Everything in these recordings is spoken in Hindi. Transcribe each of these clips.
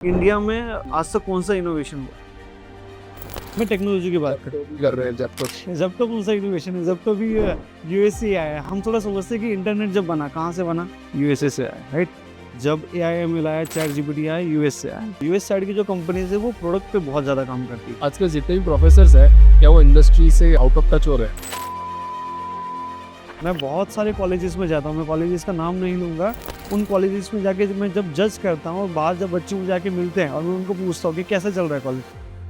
इंडिया में आज तक कौन सा इनोवेशन हुआ? मैं टेक्नोलॉजी की बात कर रहे हैं जब तक जब तो कौन सा इनोवेशन है, जब तो भी यूएसए आया है। हम थोड़ा समझते हैं कि इंटरनेट जब बना कहाँ से बना, यूएसए से आया, राइट। जब एआई आया, चैट जीपीटी आया, यूएस से आया। यूएस साइड की जो कंपनीज है वो प्रोडक्ट पे बहुत ज्यादा काम करती है। आजकल जितने भी प्रोफेसर्स हैं क्या वो इंडस्ट्री से आउट ऑफ टच हो रहे हैं? मैं बहुत सारे कॉलेजेस में जाता हूँ, मैं कॉलेजेस का नाम नहीं लूँगा। उन कॉलेजेस में जाके मैं जब जज करता हूँ और बाहर जब बच्चों को जाके मिलते हैं और मैं उनको पूछता हूँ कि कैसा चल रहा है कॉलेज,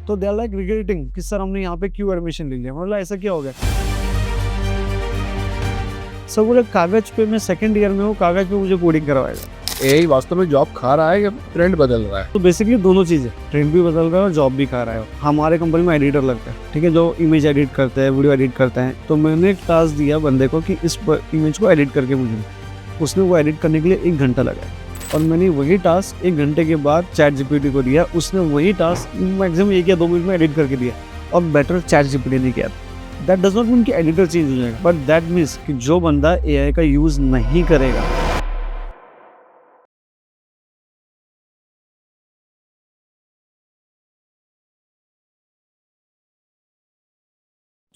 तो दे आर लाइक रिग्रेटिंग कि सर हमने यहाँ पे क्यों एडमिशन ले लिया, मतलब ऐसा क्या हो गया। सर बोले कागज पे मैं सेकंड ईयर में हूँ, कागज पे मुझे कोडिंग करवाएगा। एआई वास्तव में जॉब खा रहा है या ट्रेंड बदल रहा है? तो बेसिकली दोनों चीज़ें, ट्रेंड भी बदल रहा है और जॉब भी खा रहा है। हमारे कंपनी में एडिटर लगता है, ठीक है, जो इमेज एडिट करते हैं, वीडियो एडिट करते हैं। तो मैंने एक टास्क दिया बंदे को कि इस इमेज को एडिट करके मुझे दे। उसने वो एडिट करने के लिए 1 घंटा लगाया और मैंने वही टास्क 1 घंटे के बाद चैट जीपीटी को दिया। उसने वही टास्क मैक्सिमम 1 या 2 मिनट में एडिट करके दिया और बेटर चैट जीपीटी ने किया। दैट डज नॉट मीन कि एडिटर चेंज हो जाएगा, बट दैट मीन्स कि जो बंदा एआई का यूज़ नहीं करेगा।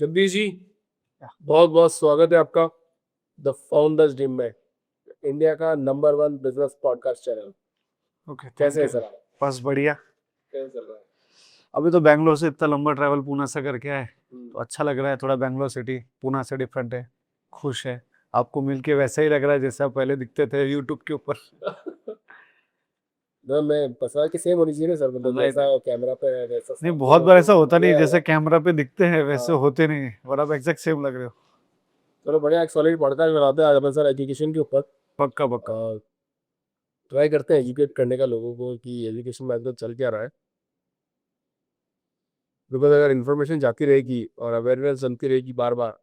जगदीश जी, बहुत बहुत स्वागत है आपका द फाउंडर्स टीम में, इंडिया का number 1 business podcast channel. Okay, कैसे है सर? बस बढ़िया। कैसे चल रहा है? अभी तो बैंगलोर से इतना लंबा ट्रैवल पूना से करके आए, तो अच्छा लग रहा है। थोड़ा बैंगलोर सिटी पूना से डिफरेंट है, खुश है। आपको मिलके वैसा ही लग रहा है जैसे आप पहले दिखते थे यूट्यूब के ऊपर। ना मैं पसंद कि सेम होनी चाहिए ना सर, मतलब नहीं, जैसा कैमरा पे है वैसा नहीं, सामने बहुत हो बार तो ऐसा होता नहीं, बढ़िया है जैसे यार। कैमरा पे दिखते हैं वैसे हाँ, होते नहीं है, और आप एग्जैक्ट सेम लग रहे हो। चलो बढ़िया, एक सॉलिड पॉडकास्ट बनाते हैं आज अपन सर एजुकेशन के ऊपर। पक्का पक्का। ट्राई करते हैं एजुकेट करने का लोगों को कि एजुकेशन में आजकल चल क्या रहा है। बिकॉज अगर इन्फॉर्मेशन जाती रहेगी और अवेयरनेस बनती रहेगी बार बार,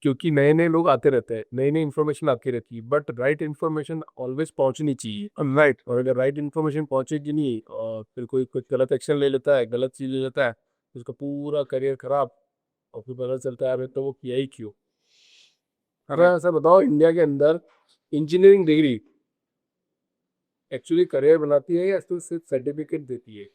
क्योंकि नए नए लोग आते रहते हैं, नई नई इन्फॉर्मेशन आती रहती है, बट राइट इन्फॉर्मेशन ऑलवेज पहुंचनी चाहिए। राइट। और अगर राइट इन्फॉर्मेशन पहुंचेगी नहीं और फिर कोई कोई गलत एक्शन ले लेता है, गलत चीज ले लेता है, तो उसका पूरा करियर खराब। और फिर पता चलता है अरे तो वो किया ही क्यों। अरे ऐसा बताओ, इंडिया के अंदर इंजीनियरिंग डिग्री एक्चुअली करियर बनाती है या सिर्फ सर्टिफिकेट देती है?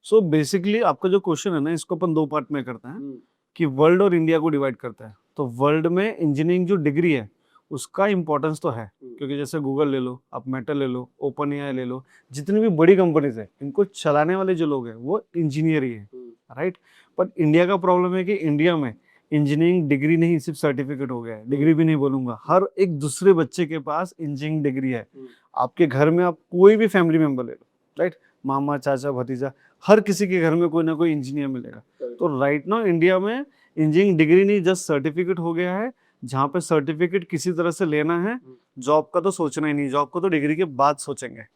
सो बेसिकली आपका जो क्वेश्चन है ना, इसको अपन 2 पार्ट में करते हैं हम्म, कि वर्ल्ड और इंडिया को डिवाइड करता है। तो वर्ल्ड में इंजीनियरिंग जो डिग्री है उसका इम्पोर्टेंस तो है, क्योंकि जैसे गूगल ले लो, आप मेटा ले लो, ओपन एआई ले लो, जितनी भी बड़ी कंपनीज है इनको चलाने वाले जो लोग हैं वो इंजीनियर ही है, राइट। पर इंडिया का प्रॉब्लम है कि इंडिया में इंजीनियरिंग डिग्री नहीं, सिर्फ सर्टिफिकेट हो गया है। डिग्री भी नहीं बोलूंगा, हर एक दूसरे बच्चे के पास इंजीनियरिंग डिग्री है। आपके घर में आप कोई भी फैमिली मेंबर ले लो, राइट, मामा चाचा भतीजा, हर किसी के घर में कोई ना कोई इंजीनियर मिलेगा। तो राइट नाउ इंडिया में इंजीनियरिंग डिग्री नहीं, जस्ट सर्टिफिकेट हो गया है, जहाँ पे सर्टिफिकेट किसी तरह से लेना है। जॉब का तो सोचना ही नहीं, जॉब को तो डिग्री के बाद सोचेंगे।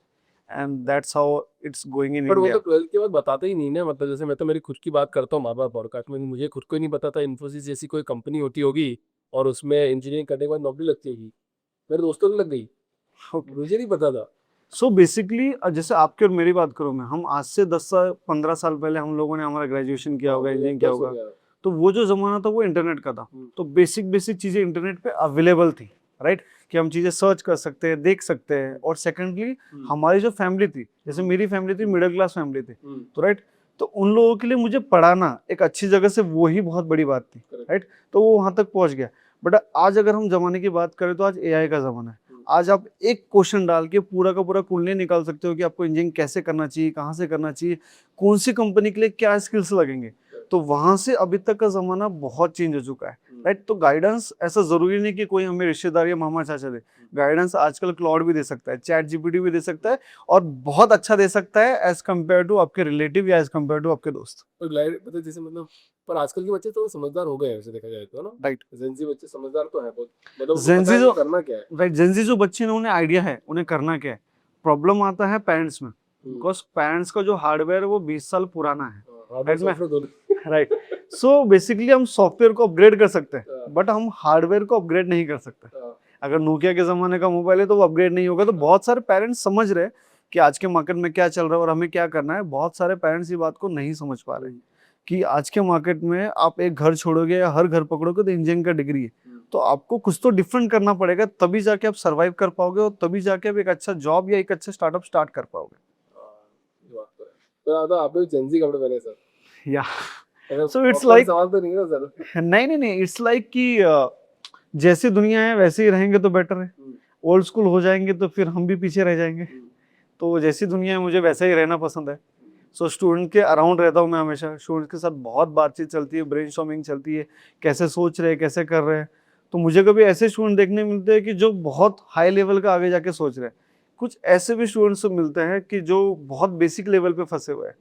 And that's how it's going in पर वो इंडिया। तो 12th के बाद बताते ही नहीं ना, मतलब जैसे मैं तो मेरी खुद की बात करता हूँ बार बार पॉडकास्ट में, मुझे खुद को ही नहीं पता था इन्फोसिस जैसी कोई कंपनी होती होगी और उसमें इंजीनियरिंग करने के बाद नौकरी लगती होगी। मेरे दोस्तों को लग गई, मुझे नहीं पता था। सो बेसिकली जैसे आपके और मेरी बात करूँ मैं, हम आज से 10 से 15 साल पहले हम लोगों ने हमारा ग्रेजुएशन किया होगा, इंजीनियरिंग किया होगा, तो वो जो जमाना था वो इंटरनेट का था। तो बेसिक बेसिक चीजें इंटरनेट पे अवेलेबल थी, राइट, कि हम चीजें सर्च कर सकते हैं, देख सकते हैं। और सेकेंडली हमारी जो फैमिली थी, जैसे मेरी फैमिली थी, मिडिल क्लास फैमिली थी, तो राइट, तो उन लोगों के लिए मुझे पढ़ाना एक अच्छी जगह से वो ही बहुत बड़ी बात थी, राइट। तो वो वहां तक पहुंच गया। बट आज अगर हम जमाने की बात करें तो आज एआई का जमाना है। आज आप एक क्वेश्चन डाल के पूरा का पूरा कुंडली निकाल सकते हो कि आपको इंजीनियरिंग कैसे करना चाहिए, कहाँ से करना चाहिए, कौन सी कंपनी के लिए क्या स्किल्स लगेंगे। तो वहां से अभी तक का जमाना बहुत चेंज हो चुका है, राइट। तो गाइडेंस ऐसा जरूरी नहीं कि कोई हमें रिश्तेदार या मामा चाचा दे। गाइडेंस आजकल क्लाउड भी दे सकता है, चैट जीपीटी भी दे सकता है, और बहुत अच्छा दे सकता है एज कम्पेयर टू आपके रिलेटिव या एज कम्पेयर टू आपके दोस्त। मतलब जैसे मतलब, पर आजकल के बच्चे तो समझदार हो गए हैं वैसे देखा जाए तो ना। राइट। जेंजी बच्चे समझदार तो है बहुत, मतलब उनको पता जेंजी है जो कि करना क्या है। राइट, जेंजी जो बच्चे हैं उन्हें आइडिया है उन्हें करना क्या है। प्रॉब्लम आता है पेरेंट्स में, बिकॉज पेरेंट्स का जो हार्डवेयर है वो 20 साल पुराना है, राइट में, राइट। सो बेसिकली हम सॉफ्टवेयर को अपग्रेड कर सकते हैं, बट हम हार्डवेयर को अपग्रेड नहीं कर सकते। अगर नोकिया के जमाने का मोबाइल है तो वो अपग्रेड नहीं होगा। तो बहुत सारे पेरेंट्स समझ रहे हैं कि आज के मार्केट में क्या चल रहा है और हमें क्या करना है। बहुत सारे पेरेंट्स ये बात को नहीं समझ पा रहे हैं कि आज के मार्केट में आप एक घर छोड़ोगे या हर घर पकड़ोगे तो इंजीनियरिंग का डिग्री है, तो आपको कुछ तो डिफरेंट करना पड़ेगा, तभी जाके आप सरवाइव कर पाओगे और तभी जाके आप एक अच्छा जॉब या एक अच्छा स्टार्टअप स्टार्ट कर पाओगे। ये बात तो है। तो आपने जेंजी कपड़े पहने सर, या ऐसा सो इट्स awkward लाइक सवाल तो नहीं है ना सर? नहीं, इट्स लाइक कि जैसी दुनिया है वैसे ही रहेंगे तो बेटर है। ओल्ड स्कूल हो जाएंगे तो फिर हम भी पीछे रह जाएंगे। तो जैसी दुनिया है मुझे वैसे ही रहना पसंद है। सो स्टूडेंट के अराउंड रहता हूँ मैं हमेशा, स्टूडेंट के साथ बहुत बातचीत चलती है, ब्रेनस्टॉर्मिंग चलती है, कैसे सोच रहे हैं, कैसे कर रहे हैं। तो मुझे कभी ऐसे स्टूडेंट देखने मिलते हैं कि जो बहुत हाई लेवल का आगे जाके सोच रहे हैं, कुछ ऐसे भी स्टूडेंट्स मिलते हैं कि जो बहुत बेसिक लेवल पे फंसे हुए हैं।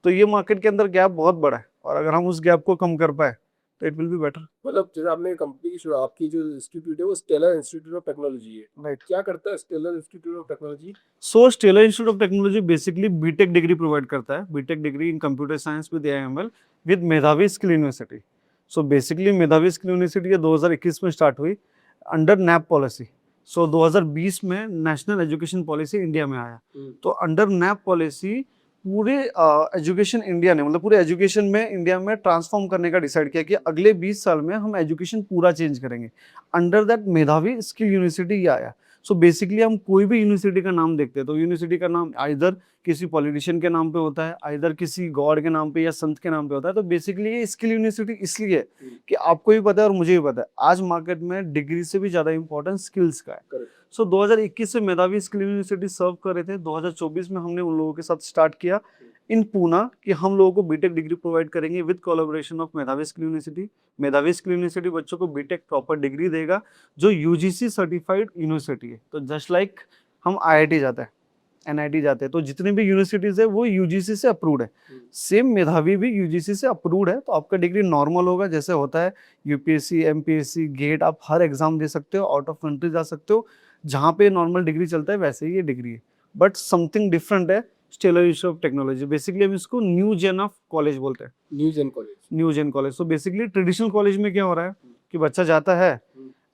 तो ये मार्केट के अंदर गैप बहुत बड़ा है और अगर हम उस गैप को कम कर पाए तो इट विल बी बेटर। मतलब जैसे आपने कंपनी की शुरुआत, आपकी जो इंस्टीट्यूट है वो स्टेलर इंस्टीट्यूट ऑफ टेक्नोलॉजी है, राइट। क्या करता है stellar institute of technology? So stellar institute of technology basically BTech degree provide करता है, BTech degree in computer science with AIML with Medhavi skill university. So basically Medhavi skill university ये 2021 में स्टार्ट हुई अंडर नैप पॉलिसी। सो 2020 में नेशनल एजुकेशन पॉलिसी इंडिया में आया। तो अंडर नैप पॉलिसी पूरे एजुकेशन इंडिया ने, मतलब पूरे एजुकेशन में इंडिया में ट्रांसफॉर्म करने का डिसाइड किया कि अगले 20 साल में हम एजुकेशन पूरा चेंज करेंगे। अंडर दैट मेधावी स्किल यूनिवर्सिटी ये आया। सो बेसिकली हम कोई भी यूनिवर्सिटी का नाम देखते हैं तो यूनिवर्सिटी का नाम आइदर किसी पॉलिटिशियन के नाम पे होता है, आइदर किसी गॉड के नाम पे या संत के नाम पे होता है। तो बेसिकली ये स्किल यूनिवर्सिटी इसलिए है कि आपको भी पता है और मुझे भी पता है आज मार्केट में डिग्री से भी ज्यादा इंपॉर्टेंट स्किल्स का है। सो 2021 से मेधावी स्किल यूनिवर्सिटी सर्व कर रहे थे। 2024 में हमने उन लोगों के साथ स्टार्ट किया इन पूना कि हम लोगों को बीटेक डिग्री प्रोवाइड करेंगे विद कोलैबोरेशन ऑफ मेधावी स्किल यूनिवर्सिटी। मेधावी स्किल यूनिवर्सिटी बच्चों को बीटेक प्रॉपर डिग्री देगा जो यूजीसी सर्टिफाइड यूनिवर्सिटी है। तो जस्ट लाइक हम आईआईटी जाते हैं, एनआईटी जाते हैं, तो जितनी भी यूनिवर्सिटीज है वो यूजीसी से अप्रूव्ड है। सेम मेधावी भी यूजीसी से अप्रूव्ड है। तो आपका डिग्री नॉर्मल होगा जैसे होता है यूपीएससी, एमपीएससी, गेट, आप हर एग्जाम दे सकते हो, आउट ऑफ कंट्री जा सकते हो, जहाँ पे नॉर्मल डिग्री चलता है वैसे ही ये डिग्री है। बट समथिंग डिफरेंट है stellar institute of technology. Basically हम इसको न्यू जेन ऑफ कॉलेज बोलते हैं, new gen college. New gen college. So basically traditional college में क्या हो रहा है कि बच्चा जाता है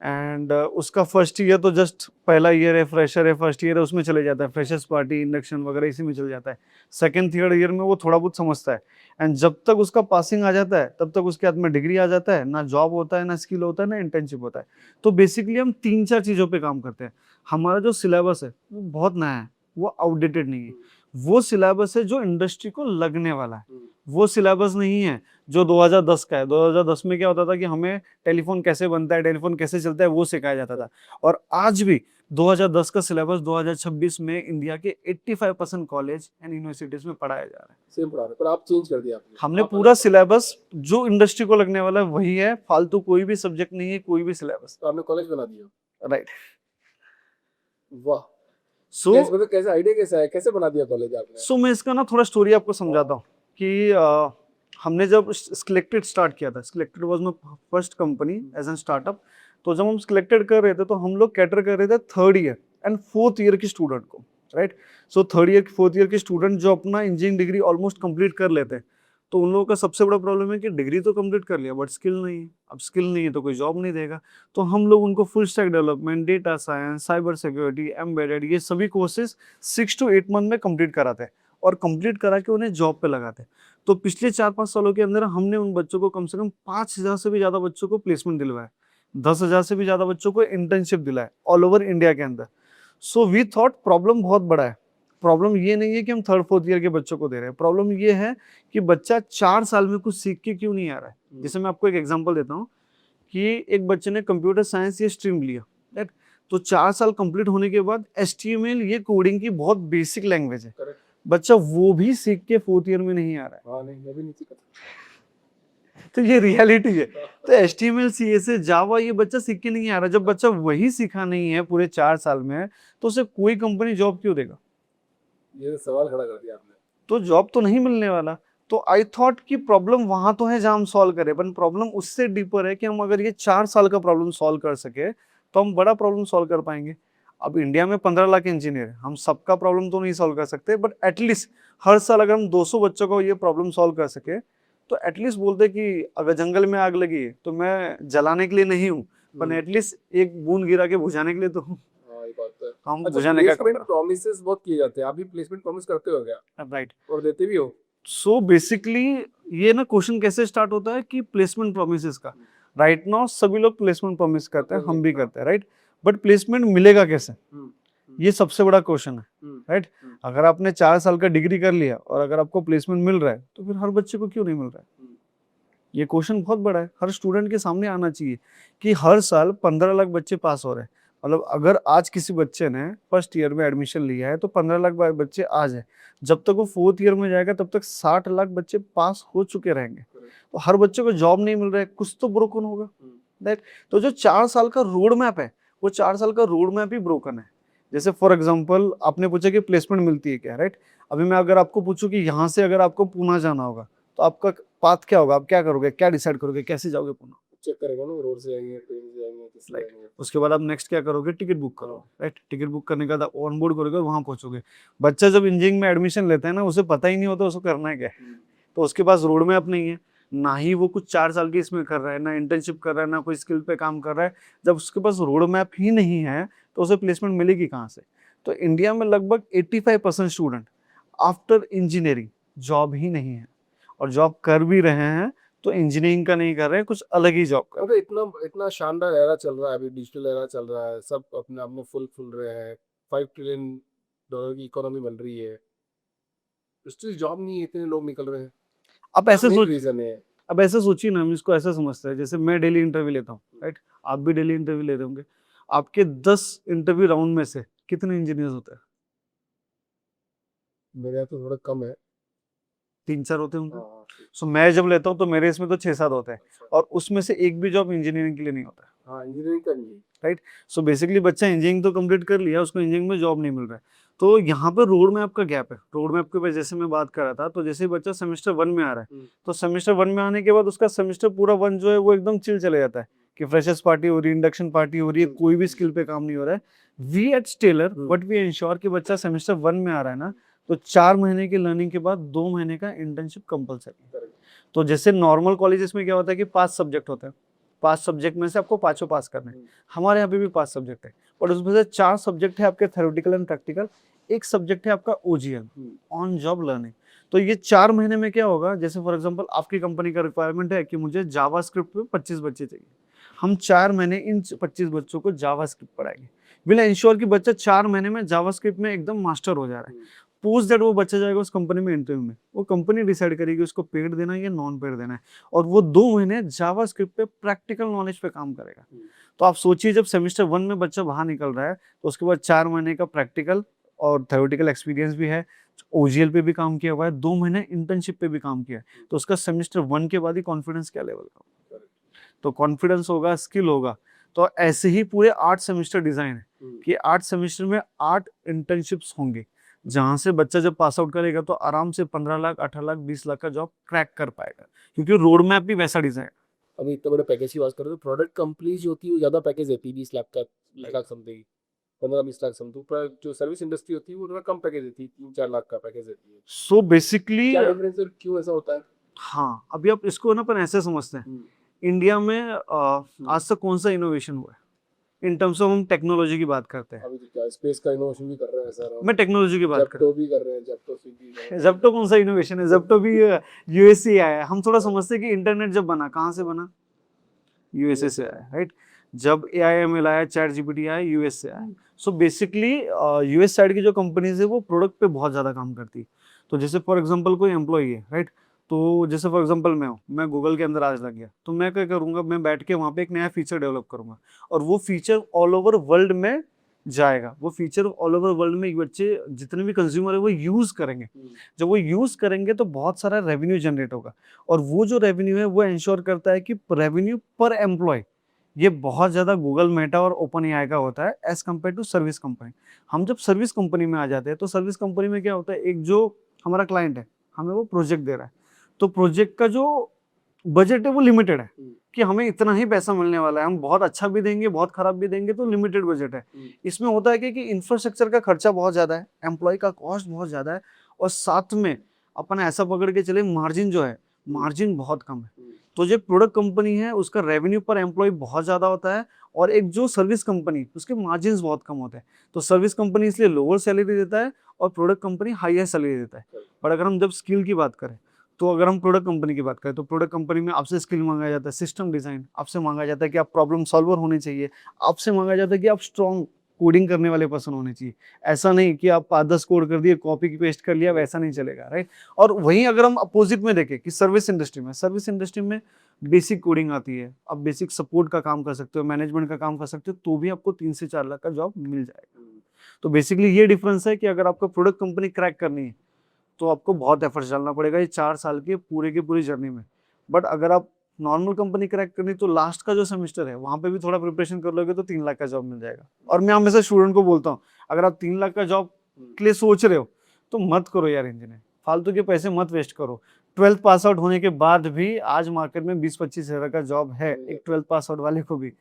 एंड उसका फर्स्ट ईयर तो जस्ट पहला ईयर है, फ्रेशर है, फर्स्ट ईयर है, उसमें चले जाता है, फ्रेशर्स पार्टी, इंडक्शन वगैरह इसी में चले जाता है। सेकंड थर्ड ईयर में वो थोड़ा बहुत समझता है एंड जब तक उसका पासिंग आ जाता है तब तक उसके हाथ में डिग्री आ जाता है, ना जॉब होता है, ना स्किल होता है, ना इंटर्नशिप होता है। तो बेसिकली हम 3-4 चीज़ों पे काम करते हैं। हमारा जो सिलेबस है वो बहुत नया है, वो आउटडेटेड नहीं है। वो सिलेबस है जो इंडस्ट्री को लगने वाला है। वो सिलेबस नहीं है जो 2010 का है। 2010 में क्या होता था कि हमें टेलीफोन कैसे बनता है, टेलीफोन कैसे चलता है, वो सिखाया जाता था। और आज भी 2010 का सिलेबस 2026 में इंडिया के 85% कॉलेज एंड यूनिवर्सिटीज में पढ़ाया जा रहा है। सेम पढ़ा रहे, पर आप चेंज कर दिया आपने। हमने पूरा सिलेबस जो इंडस्ट्री को लगने वाला है वही है, फालतू कोई भी सब्जेक्ट नहीं है, कोई भी सिलेबस। तो आपने कॉलेज बना दिया। राइट। वाह। सो मतलब कैसे आइडिया कैसा है, कैसे बना दिया कॉलेज आपने? मैं इसका ना थोड़ा स्टोरी आपको समझाता हूँ कि हमने जब सिलेक्टेड स्टार्ट किया था, selected was my first company as an startup. तो जब हम सिलेक्टेड कर रहे थे तो हम लोग कैटर कर रहे थे third year and fourth year के स्टूडेंट को, right. So third year fourth year के स्टूडेंट जो अपना इंजीनियरिंग डिग्री ऑलमोस्ट कंप्लीट कर लेते हैं, तो उन लोगों का सबसे बड़ा प्रॉब्लम है कि डिग्री तो कंप्लीट कर लिया बट स्किल नहीं है। अब स्किल नहीं है तो कोई जॉब नहीं देगा। तो हम लोग उनको full stack development, data science, cyber security, embedded, ये सभी कोर्सेज 6 to 8 मंथ में कंप्लीट कराते हैं और कंप्लीट करा के उन्हें जॉब पे लगाते हैं। तो पिछले 4-5 सालों के अंदर हमने उन बच्चों को कम से कम 5,000 से भी ज्यादा बच्चों को प्लेसमेंट दिलवाया, 10,000 से भी ज्यादा बच्चों को इंटर्नशिप दिलाया ऑल ओवर इंडिया के अंदर। सो वी थॉट प्रॉब्लम बहुत बड़ा है। प्रॉब्लम ये नहीं है कि हम थर्ड फोर्थ ईयर के बच्चों को दे रहे हैं, प्रॉब्लम ये है कि बच्चा 4 साल में कुछ सीख के क्यों नहीं आ रहा है। जैसे मैं आपको एक एग्जांपल देता हूँ कि एक बच्चे ने कंप्यूटर साइंस ये स्ट्रीम लिया, राइट। तो 4 साल कंप्लीट होने के बाद HTML ये कोडिंग की बहुत बेसिक लैंग्वेज है, बच्चा वो भी सीख के फोर्थ ईयर में नहीं आ रहा है। हाँ, नहीं मैं भी नहीं सीखा। तो ये रियलिटी है। तो HTML, CSS, जावा ये बच्चा सीख के नहीं आ रहा। जब बच्चा वही सीखा नहीं है पूरे 4 साल में तो उसे कोई कंपनी जॉब क्यों देगा? ये सवाल खड़ा कर दिया आपने। तो जॉब तो नहीं मिलने वाला। तो आई थॉट कि प्रॉब्लम वहां तो है जहां हम सॉल्व करें, पर प्रॉब्लम उससे डीपर है कि हम अगर ये 4 साल का प्रॉब्लम सॉल्व कर सके तो हम बड़ा प्रॉब्लम सॉल्व कर पाएंगे। अब इंडिया में 15 लाख इंजीनियर है, हम सबका प्रॉब्लम तो नहीं सॉल्व कर सकते, बट एटलीस्ट हर साल अगर हम 200 बच्चों को ये प्रॉब्लम सॉल्व कर सके तो एटलीस्ट बोलते कि अगर जंगल में आग लगी तो मैं जलाने के लिए नहीं हूँ, पर एटलीस्ट एक बूंद गिरा के बुझाने के लिए तो हूँ। हम बुझाने का प्लेसमेंट प्रॉमिसेस बहुत किए जाते हैं, आप भी प्लेसमेंट प्रॉमिस करते हो क्या? राइट। और देते भी हो? सो बेसिकली ये ना क्वेश्चन कैसे स्टार्ट होता है कि प्लेसमेंट प्रोमिसेस का। राइट नाउ सभी लोग प्लेसमेंट प्रॉमिस करते हैं, हम भी करते हैं, राइट, बट प्लेसमेंट मिलेगा कैसे, ये सबसे बड़ा क्वेश्चन है, राइट। अगर आपने 4 साल का डिग्री कर लिया और अगर आपको प्लेसमेंट मिल रहा है तो फिर हर बच्चे को क्यों नहीं मिल रहा है, ये क्वेश्चन बहुत बड़ा है, हर स्टूडेंट के सामने आना चाहिए कि हर साल 15 लाख बच्चे पास हो रहे हैं। मतलब अगर आज किसी बच्चे ने फर्स्ट ईयर में एडमिशन लिया है तो 15 लाख बच्चे आज है, जब तक वो 4th ईयर में जाएगा तब तक 60 लाख बच्चे पास हो चुके रहेंगे। तो हर बच्चे को जॉब नहीं मिल रहा है, कुछ तो ब्रोकन होगा, राइट। तो जो 4 साल का रोड मैप है वो 4 साल का रोड मैप ही ब्रोकन है। जैसे फॉर एग्जाम्पल आपने पूछा कि प्लेसमेंट मिलती है क्या, राइट। अभी मैं अगर आपको पूछूं कि यहाँ से अगर आपको पूना जाना होगा तो आपका पाथ क्या होगा, आप क्या करोगे, क्या डिसाइड करोगे, कैसे जाओगे पूना, चेक करेगा ना, रोड से जाएंगे, ट्रेन से जाएंगे, किससे राइट। जाएंगे। उसके बाद आप नेक्स्ट क्या करोगे, टिकट बुक करोगे, राइट। टिकट बुक करने के बाद ऑन बोर्ड करोगे, वहां पहुंचोगे। बच्चा जब इंजीनियरिंग में एडमिशन लेता है ना, उसे पता ही नहीं होता उसको करना है क्या है, तो उसके पास रोड मैप नहीं है, ना ही वो कुछ 4 साल की इसमें कर रहा है, ना इंटर्नशिप कर रहा है, ना कोई स्किल पे काम कर रहा है। जब उसके पास रोड मैप ही नहीं है तो उसे प्लेसमेंट मिलेगी कहाँ से। तो इंडिया में लगभग 85% स्टूडेंट आफ्टर इंजीनियरिंग जॉब ही नहीं है, और जॉब कर भी रहे हैं तो इंजीनियरिंग का नहीं कर रहे हैं, कुछ अलग ही जॉब कर रहे हैं। इतना इतना शानदार एरा चल रहा है, अभी डिजिटल एरा चल रहा है, सब अपने आप में फुल रहे हैं, $5 ट्रिलियन की इकोनॉमी बन रही है, स्टिल जॉब नहीं है, इतने लोग निकल रहे हैं। अब ऐसे सोच, रीजन है। अब ऐसे सोचिए ना, हम इसको ऐसा समझते हैं जैसे मैं डेली इंटरव्यू लेता हूँ, राइट, आप भी डेली इंटरव्यू ले रहे होंगे। आपके 10 इंटरव्यू राउंड में से कितने इंजीनियर्स होते हैं? मेरे यहाँ तो थोड़ा कम है। 3-4 होते होंगे। हाँ, सो मैं जब लेता हूँ तो मेरे इसमें तो 6-7 होते हैं, और उसमें से एक भी जॉब इंजीनियरिंग के लिए नहीं होता है, हाँ, इंजीनियरिंग करनी है। राइट। सो बेसिकली बच्चा इंजीनियरिंग तो कंप्लीट कर लिया, उसको इंजीनियरिंग में जॉब नहीं मिल रहा है। तो यहाँ पे रोड मैप का गैप है। रोड मैप के वजह जैसे मैं बात कर रहा था, तो जैसे ही बच्चा सेमेस्टर 1 में आ रहा है तो सेमेस्टर 1 में आने के बाद उसका सेमेस्टर पूरा 1 जो है वो एकदम चिल चले जाता है कि फ्रेशर्स पार्टी हो रही है, इंडक्शन पार्टी हो रही है, कोई भी स्किल पे काम नहीं हो रहा है। We at stellar what we ensure कि बच्चा सेमेस्टर 1 में आ रहा है ना, तो 4 महीने की लर्निंग के बाद 2 महीने का इंटर्नशिप कंपलसरी है। तो जैसे नॉर्मल कॉलेजेस में क्या होता है कि 5 सब्जेक्ट होते हैं, 5 सब्जेक्ट में से आपको पांचों पास करना है। हमारे यहाँ पे भी 5 सब्जेक्ट है, और उसमें से 4 सब्जेक्ट है आपके थ्योरेटिकल एंड प्रैक्टिकल, एक सब्जेक्ट है आपका ओजीएल, ऑन जॉब लर्निंग। तो ये 4 महीने में क्या होगा, जैसे फॉर एग्जांपल आपकी कंपनी का रिक्वायरमेंट है कि मुझे जावास्क्रिप्ट पे 25 बच्चे चाहिए, हम 4 महीने इन 25 बच्चों को जावास्क्रिप्ट पढ़ाएंगे। विल इंश्योर कि बच्चा 4 महीने में जावास्क्रिप्ट में एकदम मास्टर हो जा रहा है। पोस्ट दैट वो बच्चा जाएगा उस कंपनी में इंटरव्यू में, वो कंपनी डिसाइड करेगी उसको पेड देना है या नॉन पेड देना है, और वो 2 महीने जावास्क्रिप्ट पे प्रैक्टिकल नॉलेज पे काम करेगा। तो आप सोचिए, जब सेमेस्टर 1 में बच्चा बाहर निकल रहा है तो उसके बाद 4 महीने का प्रैक्टिकल और थ्योरेटिकल एक्सपीरियंस भी है, ओजीएल पे भी काम किया हुआ है, 2 महीने इंटर्नशिप पे भी काम किया है, तो उसका सेमेस्टर 1 के बाद ही कॉन्फिडेंस क्या लेवल का होगा। तो कॉन्फिडेंस होगा, स्किल होगा। तो ऐसे ही पूरे 8 सेमेस्टर डिजाइन है कि 8 सेमेस्टर में 8 इंटर्नशिप्स होंगे, जहां से बच्चा जब पास आउट करेगा तो आराम से 15 लाख, 18 लाख, 20 लाख का जॉब क्रैक कर पाएगा, क्योंकि रोड मैप भी वैसा डिजाइन है। अभी इतना बड़े पैकेज की बात करें तो प्रोडक्ट कंपनीज जो होती है वो ज्यादा पैकेज देती है, 20 लाख का, लाख समथिंग, 15-20 लाख समथिंग। पर जो सर्विस इंडस्ट्री होती है वो थोड़ा कम पैकेज देती है, 3-4 लाख का पैकेज देती है। सो बेसिकली क्या डिफरेंस है, क्यों ऐसा होता है? हाँ, अभी आप इसको ना अपन ऐसे समझते हैं, इंडिया में आज तक कौन सा इनोवेशन हुआ है इन टर्म्स ऑफ, हम टेक्नोलॉजी की बात करते हैं। अभी तो क्या स्पेस का इनोवेशन भी कर रहे हैं सर, मैं टेक्नोलॉजी की बात कर जेप्टो भी कर रहे हैं, जेप्टो स्विगी। जेप्टो कौन सा इनोवेशन है, जेप्टो भी यूएस से आया है। हम थोड़ा समझते हैं कि इंटरनेट जब बना, कहाँ से बना, यूएसए से आया, राइट। जब एआईएमएल आया, चैट जीपीटी आया, यूएस से आया। सो बेसिकली यूएस साइड की जो कंपनीज है वो प्रोडक्ट पे बहुत ज्यादा काम करती है। तो जैसे फॉर एग्जांपल कोई एम्प्लॉई है, राइट, तो जैसे फॉर एग्जांपल मैं हूँ, मैं गूगल के अंदर आज लग गया, तो मैं क्या करूंगा, मैं बैठ के वहाँ पे एक नया फीचर डेवलप करूंगा, और वो फीचर ऑल ओवर वर्ल्ड में जाएगा। वो फीचर ऑल ओवर वर्ल्ड में बच्चे जितने भी कंज्यूमर है वो यूज करेंगे। जब वो यूज करेंगे तो बहुत सारा रेवेन्यू जनरेट होगा, और वो जो रेवेन्यू है वो इंश्योर करता है कि रेवेन्यू पर एम्प्लॉय ये बहुत ज्यादा गूगल, मेटा और ओपन एआई का होता है as compare to service company. हम जब सर्विस कंपनी में आ जाते हैं तो सर्विस कंपनी में क्या होता है, एक जो हमारा क्लाइंट है हमें वो प्रोजेक्ट दे रहा है, तो प्रोजेक्ट का जो बजट है वो लिमिटेड है कि हमें इतना ही पैसा मिलने वाला है, हम बहुत अच्छा भी देंगे, बहुत खराब भी देंगे, तो लिमिटेड बजट है। इसमें होता है कि इंफ्रास्ट्रक्चर का खर्चा बहुत ज्यादा है, एम्प्लॉय का कॉस्ट बहुत ज्यादा है, और साथ में अपन ऐसा पकड़ के चले मार्जिन जो है, मार्जिन बहुत कम है। तो जो प्रोडक्ट कंपनी है उसका रेवेन्यू पर एम्प्लॉय बहुत ज्यादा होता है, और एक जो सर्विस कंपनी उसके मार्जिन बहुत कम होते हैं। तो सर्विस कंपनी इसलिए लोअर सैलरी देता है और प्रोडक्ट कंपनी हाईएस्ट सैलरी देता है। बट अगर हम जब स्किल की बात करें तो अगर हम प्रोडक्ट कंपनी की बात करें तो प्रोडक्ट कंपनी में आपसे स्किल मांगा जाता है, सिस्टम डिजाइन आपसे मांगा जाता है कि आप प्रॉब्लम सॉल्वर होने चाहिए, आपसे मांगा जाता है कि आप स्ट्रॉन्ग कोडिंग करने वाले पर्सन होने चाहिए। ऐसा नहीं कि आप 5-10 कोड कर दिए, कॉपी की पेस्ट कर लिया, वैसा नहीं चलेगा, राइट। और वहीं अगर हम अपोजिट में देखें कि सर्विस इंडस्ट्री में बेसिक कोडिंग आती है, आप बेसिक सपोर्ट का काम कर सकते हो, मैनेजमेंट का काम कर सकते हो, तो भी आपको 3 से 4 लाख का जॉब मिल जाएगा। तो बेसिकली ये डिफरेंस है कि अगर आपको प्रोडक्ट कंपनी क्रैक करनी है तो आपको बहुत एफर्ट्स डालना पड़ेगा ये 4 साल के पूरे की पूरी जर्नी में। बट अगर आप नॉर्मल कंपनी क्रैक करनी तो लास्ट का जो सेमेस्टर है वहां पे भी थोड़ा प्रिपरेशन कर लोगे तो 3 लाख का जॉब मिल जाएगा। और मैं हमेशा स्टूडेंट को बोलता हूँ, अगर आप 3 लाख का जॉब के लिए सोच रहे हो तो मत करो यार इंजीनियर, फालतू के पैसे मत वेस्ट करो। 12th पास आउट होने के बाद भी आज मार्केट में 20-25 हज़ार का जॉब है एक 12th पास आउट वाले को भी,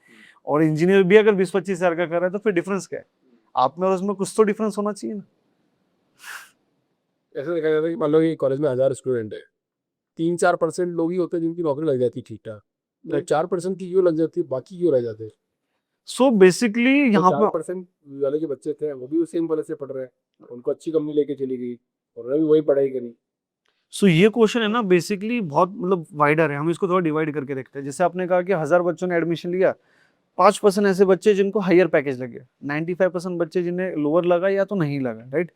और इंजीनियर भी अगर 20-25 हज़ार का कर रहा है तो फिर डिफरेंस क्या है? आप में और उसमें कुछ तो डिफरेंस होना चाहिए ना। ऐसे देखा जाता है कि मान लो कि कॉलेज में 1000 स्टूडेंट है, 3-4% लोग ही होते हैं जिनकी नौकरी लग जाती है ठीक ठाक, तो 4% की क्यों लग जाती है, बाकी क्यों रह जाते हैं? सो बेसिकली यहाँ पे 4% वाले जो बच्चे थे वो भी सेम कॉलेज से पढ़ रहे हैं, उनको अच्छी कंपनी लेके चली गई और उन्होंने भी वही पढ़ाई करी। सो ये क्वेश्चन है ना बेसिकली बहुत मतलब वाइडर है, हम इसको थोड़ा डिवाइड करके देखते हैं। जैसे आपने कहा कि 1000 बच्चों ने एडमिशन लिया, 5% ऐसे बच्चे जिनको हायर पैकेज लगे, 95% बच्चे जिन्हें लोअर लगा या तो नहीं लगा, राइट।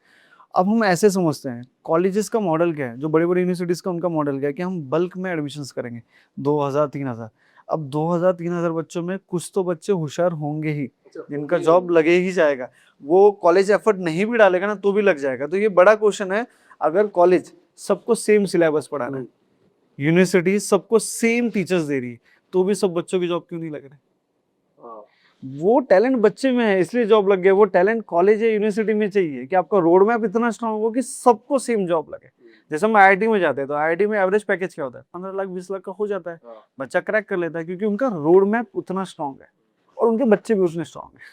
अब हम ऐसे समझते हैं कॉलेजेस का मॉडल क्या है, जो बड़ी बड़ी यूनिवर्सिटीज का उनका मॉडल क्या है कि हम बल्क में एडमिशन्स करेंगे 2000-3000। अब 2000-3000 बच्चों में कुछ तो बच्चे होशियार होंगे ही जिनका जॉब लगे ही जाएगा, वो कॉलेज एफर्ट नहीं भी डालेगा ना तो भी लग जाएगा। तो ये बड़ा क्वेश्चन है, अगर कॉलेज सबको सेम सिलेबस पढ़ाना है, यूनिवर्सिटी सबको सेम टीचर्स दे रही है, तो भी सब बच्चों की जॉब क्यों नहीं लग रहे? वो टैलेंट बच्चे में है इसलिए जॉब लग गया, वो टैलेंट कॉलेज या यूनिवर्सिटी में चाहिए कि आपका रोड मैप इतना स्ट्रांग हो कि सबको सेम जॉब लगे। जैसे हम आईआईटी में जाते हैं तो आईआईटी में एवरेज पैकेज क्या होता है, 15 लाख 20 लाख का हो जाता है, बच्चा क्रैक कर लेता है क्योंकि उनका रोड मैप उतना स्ट्रांग है और उनके बच्चे भी उतने स्ट्रांग है।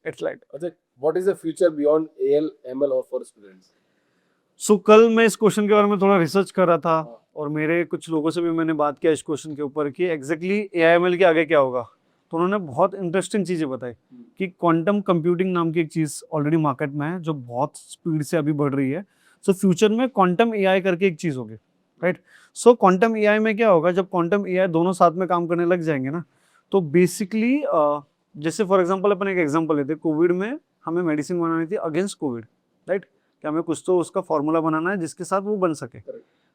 इट्स लाइक अच्छा, what is the future beyond AL ML और फॉर स्टूडेंट्स? सो कल मैं इस क्वेश्चन के बारे में थोड़ा रिसर्च कर रहा था और मेरे कुछ लोगों से भी मैंने बात किया इस क्वेश्चन के ऊपर कि एग्जैक्टली एआईएमएल के आगे क्या होगा। तो उन्होंने बहुत इंटरेस्टिंग चीज़ें बताई कि क्वांटम कंप्यूटिंग नाम की एक चीज़ ऑलरेडी मार्केट में है जो बहुत स्पीड से अभी बढ़ रही है। सो फ्यूचर में क्वांटम एआई करके एक चीज़ होगी, राइट। सो क्वांटम एआई में क्या होगा, जब क्वांटम एआई दोनों साथ में काम करने लग जाएंगे ना, तो बेसिकली जैसे फॉर एग्जाम्पल अपन एक एग्जाम्पल लेते, कोविड में हमें मेडिसिन बनानी थी अगेंस्ट कोविड, राइट। कि हमें कुछ तो उसका फॉर्मूला बनाना है जिसके साथ वो बन सके,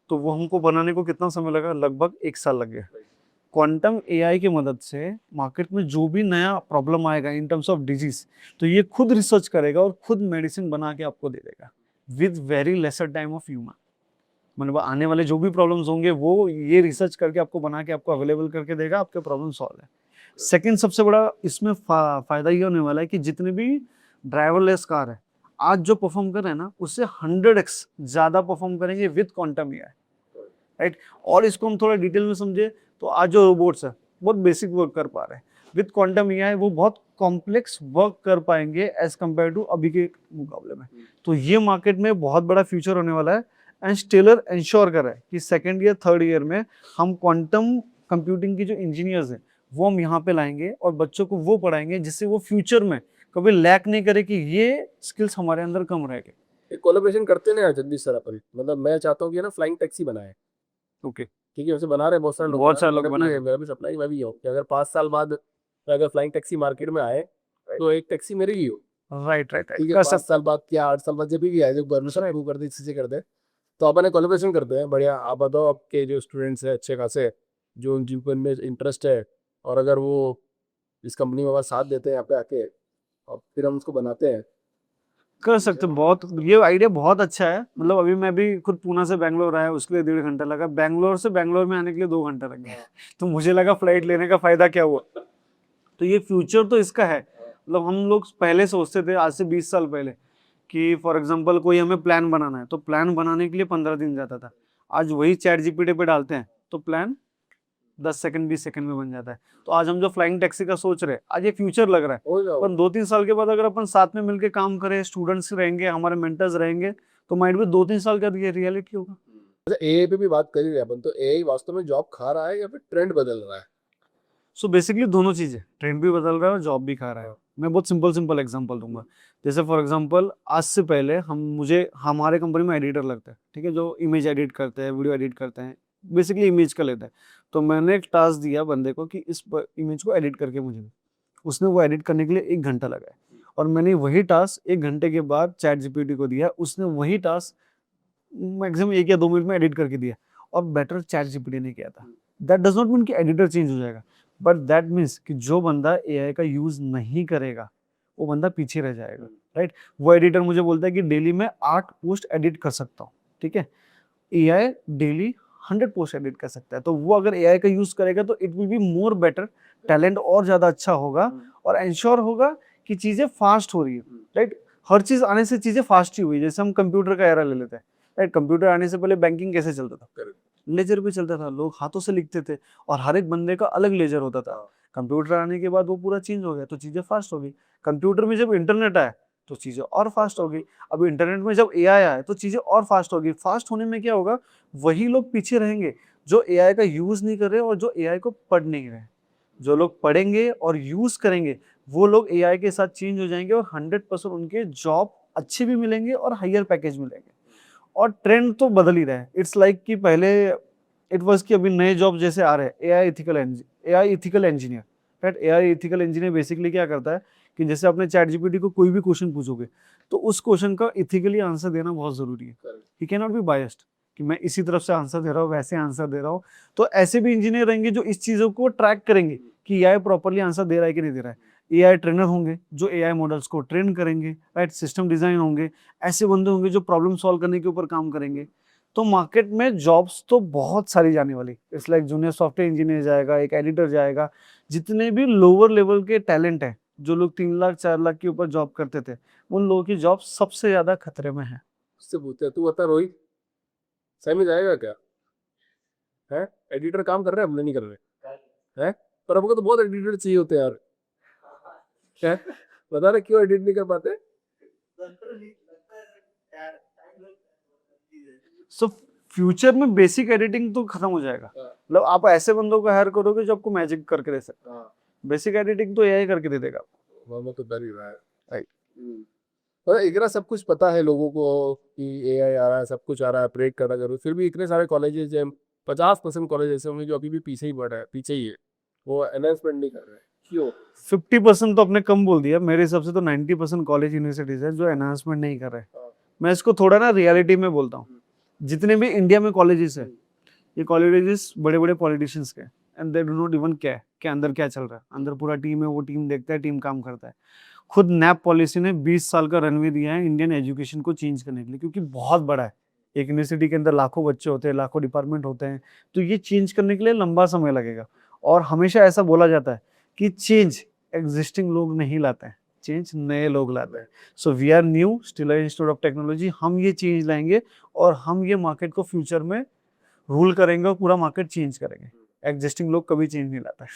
तो वो हमको बनाने को कितना समय लगा, लगभग 1 साल लग गया। क्वांटम एआई की मदद से मार्केट में जो भी नया प्रॉब्लम आएगा इन टर्म्स ऑफ डिजीज, तो ये खुद रिसर्च करेगा और खुद मेडिसिन बना के आपको दे देगा with very lesser time of human. मतलब आने वाले जो भी प्रॉब्लम्स होंगे वो ये रिसर्च करके आपको बना के आपको अवेलेबल करके देगा, आपके प्रॉब्लम सॉल्व है। सेकंड सबसे बड़ा इसमें फायदा ये होने वाला है कि जितने भी ड्राइवरलेस कार है आज जो परफॉर्म कर रहे हैं ना, उससे 100x ज्यादा परफॉर्म करेंगे विद क्वांटम एआई, राइट। और इसको हम थोड़ा डिटेल में समझे तो आज जो रोबोट्स है बहुत बेसिक वर्क कर पा रहे हैं, विद क्वांटम एआई वो बहुत कॉम्प्लेक्स वर्क कर पाएंगे एज कम्पेयर टू अभी के मुकाबले में। तो ये मार्केट में बहुत बड़ा फ्यूचर होने वाला है एंड स्टेलर इंश्योर कर रहा है कि सेकेंड ईयर थर्ड ईयर में हम क्वांटम कंप्यूटिंग की जो इंजीनियर्स हैं वो हम यहाँ पे लाएंगे और बच्चों को वो पढ़ाएंगे जिससे वो फ्यूचर में कभी लैक नहीं करे कि ये स्किल्स हमारे अंदर कम रह गए। एक कोलैबोरेशन करते ना जगदीश सर अपन, मतलब मैं चाहता हूँ कि ना फ्लाइंग टैक्सी बनाए। ओके, ठीक है, वैसे बना रहे हैं बहुत सारे लोग, बहुत सारे लोग मेरा भी बना है, मेरा भी सपना है कि मैं भी हूँ कि अगर 5 साल बाद अगर फ्लाइंग टैक्सी मार्केट में आए तो एक टैक्सी मेरी ही हो। राइट राइट ठीक है, राइट 5 साल बाद या 8 साल बाद जब भी आए, जब परमिशन अप्रूव कर दे, चीजें कर दे, तो अपन एक कोलैबोरेशन करते हैं। बढ़िया, आप बताओ आपके जो स्टूडेंट्स हैं अच्छे खासे, जो जिन में इंटरेस्ट है, और अगर वो इस कंपनी में हमारा साथ देते हैं यहाँ पे आके, और फिर हम उसको बनाते हैं। कर सकते हैं। बहुत ये आइडिया बहुत अच्छा है। मतलब अभी मैं भी खुद पूना से बैंगलोर आया, उसके लिए 1.5 घंटा लगा, बैंगलोर से बैंगलोर में आने के लिए 2 घंटा लग गया। तो मुझे लगा फ्लाइट लेने का फायदा क्या हुआ। तो ये फ्यूचर तो इसका है। मतलब हम लोग पहले सोचते थे आज से 20 साल पहले कि फॉर एग्जांपल कोई हमें प्लान बनाना है तो प्लान बनाने के लिए 15 दिन जाता था। आज वही चैट जीपीटी पे डालते हैं तो प्लान 10 सेकंड 20 सेकंड में बन जाता है। तो आज हम जो फ्लाइंग टैक्सी का सोच रहे हैं आज ये फ्यूचर लग रहा है, पर 2-3 साल के बाद अगर अपन साथ में मिलकर काम करें, स्टूडेंट्स रहेंगे, हमारे मेंटर्स रहेंगे, तो माइट भी 2-3 साल के बाद ये रियलिटी होगा। अच्छा, एआई पे भी बात कर ही रहे अपन, तो एआई वास्तव में जॉब खा रहा है या फिर ट्रेंड बदल रहा है? सो बेसिकली दोनों चीजें, ट्रेंड भी बदल रहा है और जॉब भी खा रहा है। मैं बहुत सिंपल एग्जांपल दूंगा। जैसे फॉर एग्जांपल आज से पहले हमारे कंपनी में एडिटर लगता है, ठीक है, जो इमेज एडिट करते हैं, वीडियो एडिट करते हैं, बेसिकली इमेज का लेता है। तो मैंने एक टास्क दिया बंदे को कि इस इमेज को एडिट करके मुझे दे। उसने वो एडिट करने के लिए 1 घंटा लगाया, और मैंने वही टास्क 1 घंटे के बाद चैट जीपीटी को दिया, उसने वही टास्क मैक्सिमम 1 या 2 मिनट में एडिट करके दिया, और बेटर चैट जीपीटी ने किया था। दैट डज नॉट मीन कि एडिटर चेंज हो जाएगा, बट दैट मीन्स कि जो बंदा एआई का यूज नहीं करेगा वो बंदा पीछे रह जाएगा, राइट। वो एडिटर मुझे बोलता है कि डेली मैं 8 पोस्ट एडिट कर सकता हूँ, ठीक है, एआई डेली 100 पोस्ट एडिट कर सकता है। तो वो अगर एआई का यूज करेगा तो it will be more better, talent और ज्यादा अच्छा होगा, और इंश्योर होगा कि चीजें फास्ट हो रही है, राइट। हर चीज आने से चीजें फास्ट ही हुई। जैसे हम कंप्यूटर का एरा ले लेते हैं, राइट। कंप्यूटर आने से पहले बैंकिंग कैसे चलता था? लेजर पे चलता था, लोग हाथों से लिखते थे, और हर एक बंदे का अलग लेजर होता था। कंप्यूटर आने के बाद वो पूरा चेंज हो गया, तो चीजें फास्ट हो गई। कंप्यूटर में जब इंटरनेट आया तो चीजें और फास्ट हो गई। अब इंटरनेट में जब एआई आया तो चीजें और फास्ट हो गई। फास्ट होने में क्या होगा, वही लोग पीछे रहेंगे जो एआई का यूज नहीं कर रहे और जो एआई को पढ़ नहीं रहे। जो लोग पढ़ेंगे और यूज करेंगे वो लोग एआई के साथ चेंज हो जाएंगे, और 100% उनके जॉब अच्छे भी मिलेंगे और हायर पैकेज मिलेंगे। और ट्रेंड तो बदल ही रहा है। इट्स लाइक कि पहले इट वाज कि अभी नए जॉब जैसे आ रहे हैं, AI ethical engineer, right. AI ethical engineer basically क्या करता है कि जैसे आपने चैट जीपीटी को कोई भी क्वेश्चन पूछोगे तो उस क्वेश्चन का इथिकली आंसर देना बहुत जरूरी है। He can not be biased कि मैं इसी तरफ से आंसर दे रहा हूँ, वैसे आंसर दे रहा हूँ। तो ऐसे भी इंजीनियर रहेंगे जो इस चीजों को ट्रैक करेंगे कि एआई प्रॉपरली आंसर दे रहा है कि नहीं दे रहा है। एआई ट्रेनर होंगे जो एआई मॉडल्स को ट्रेन करेंगे, राइट। सिस्टम डिजाइन होंगे, ऐसे बंदे होंगे जो प्रॉब्लम सॉल्व करने के ऊपर काम करेंगे। तो मार्केट में जॉब्स तो बहुत सारी जाने वाली। It's like junior software engineer जाएगा, एक एडिटर जाएगा, जितने भी लोअर लेवल के टैलेंट है, जो लोग 3 लाख 4 लाख के ऊपर जॉब करते थे, उन लोगों की जॉब सबसे ज्यादा खतरे में है। उससे पूछते हैं, तू बता रोहित, सही में जाएगा क्या? है एडिटर काम कर रहे हैं, हमने नहीं कर रहे हैं, पर हमको तो बहुत एडिटर चाहिए होते हैं यार। है बता रहे क्यों एडिट नहीं कर पाते? सो फ्यूचर में बेसिक एडिटिंग तो खत्म हो जाएगा। मतलब आप ऐसे बंदों को हायर करोगे जो आपको मैजिक करके दे सकता है। बेसिक एडिटिंग तो एआई करके दे देगा आपको। वो तो डर ही रहा है। राइट। पर इतना सब कुछ पता है लोगों को कि एआई आ रहा है, सब कुछ आ रहा है, ब्रेक करना जरूर, फिर भी इतने सारे कॉलेजेस हैं, 50% कॉलेज ऐसे होंगे जो अभी भी पीछे ही बढ़ रहे हैं, पीछे ही है, वो एनहांसमेंट नहीं कर रहे हैं। क्यों? 50% तो आपने कम बोल दिया। मेरे हिसाब से तो 90% कॉलेज यूनिवर्सिटीज है जो एनहांसमेंट नहीं कर रहे। मैं इसको थोड़ा ना रियलिटी में बोलता हूँ। जितने भी इंडिया में कॉलेजेस है, ये कॉलेजेस बड़े बड़े पॉलिटिशियंस के, and they do not even care कि अंदर क्या चल रहा है। अंदर पूरा टीम है, वो टीम देखता है, टीम काम करता है। खुद नैप पॉलिसी ने 20 साल का रनवे दिया है इंडियन एजुकेशन को चेंज करने के लिए, क्योंकि बहुत बड़ा है। एक यूनिवर्सिटी के अंदर लाखों बच्चे होते हैं, लाखों डिपार्टमेंट होते हैं, तो ये चेंज करने के लिए लंबा समय लगेगा। और हमेशा ऐसा बोला जाता है कि चेंज एग्जिस्टिंग लोग नहीं लाते हैं, चेंज नए लोग लाते हैं। So we are new still institute of technology, हम ये चेंज लाएंगे और हम ये मार्केट को फ्यूचर में रूल करेंगे और पूरा मार्केट चेंज करेंगे। एग्जिस्टिंग लोग कभी चेंज नहीं लाता है।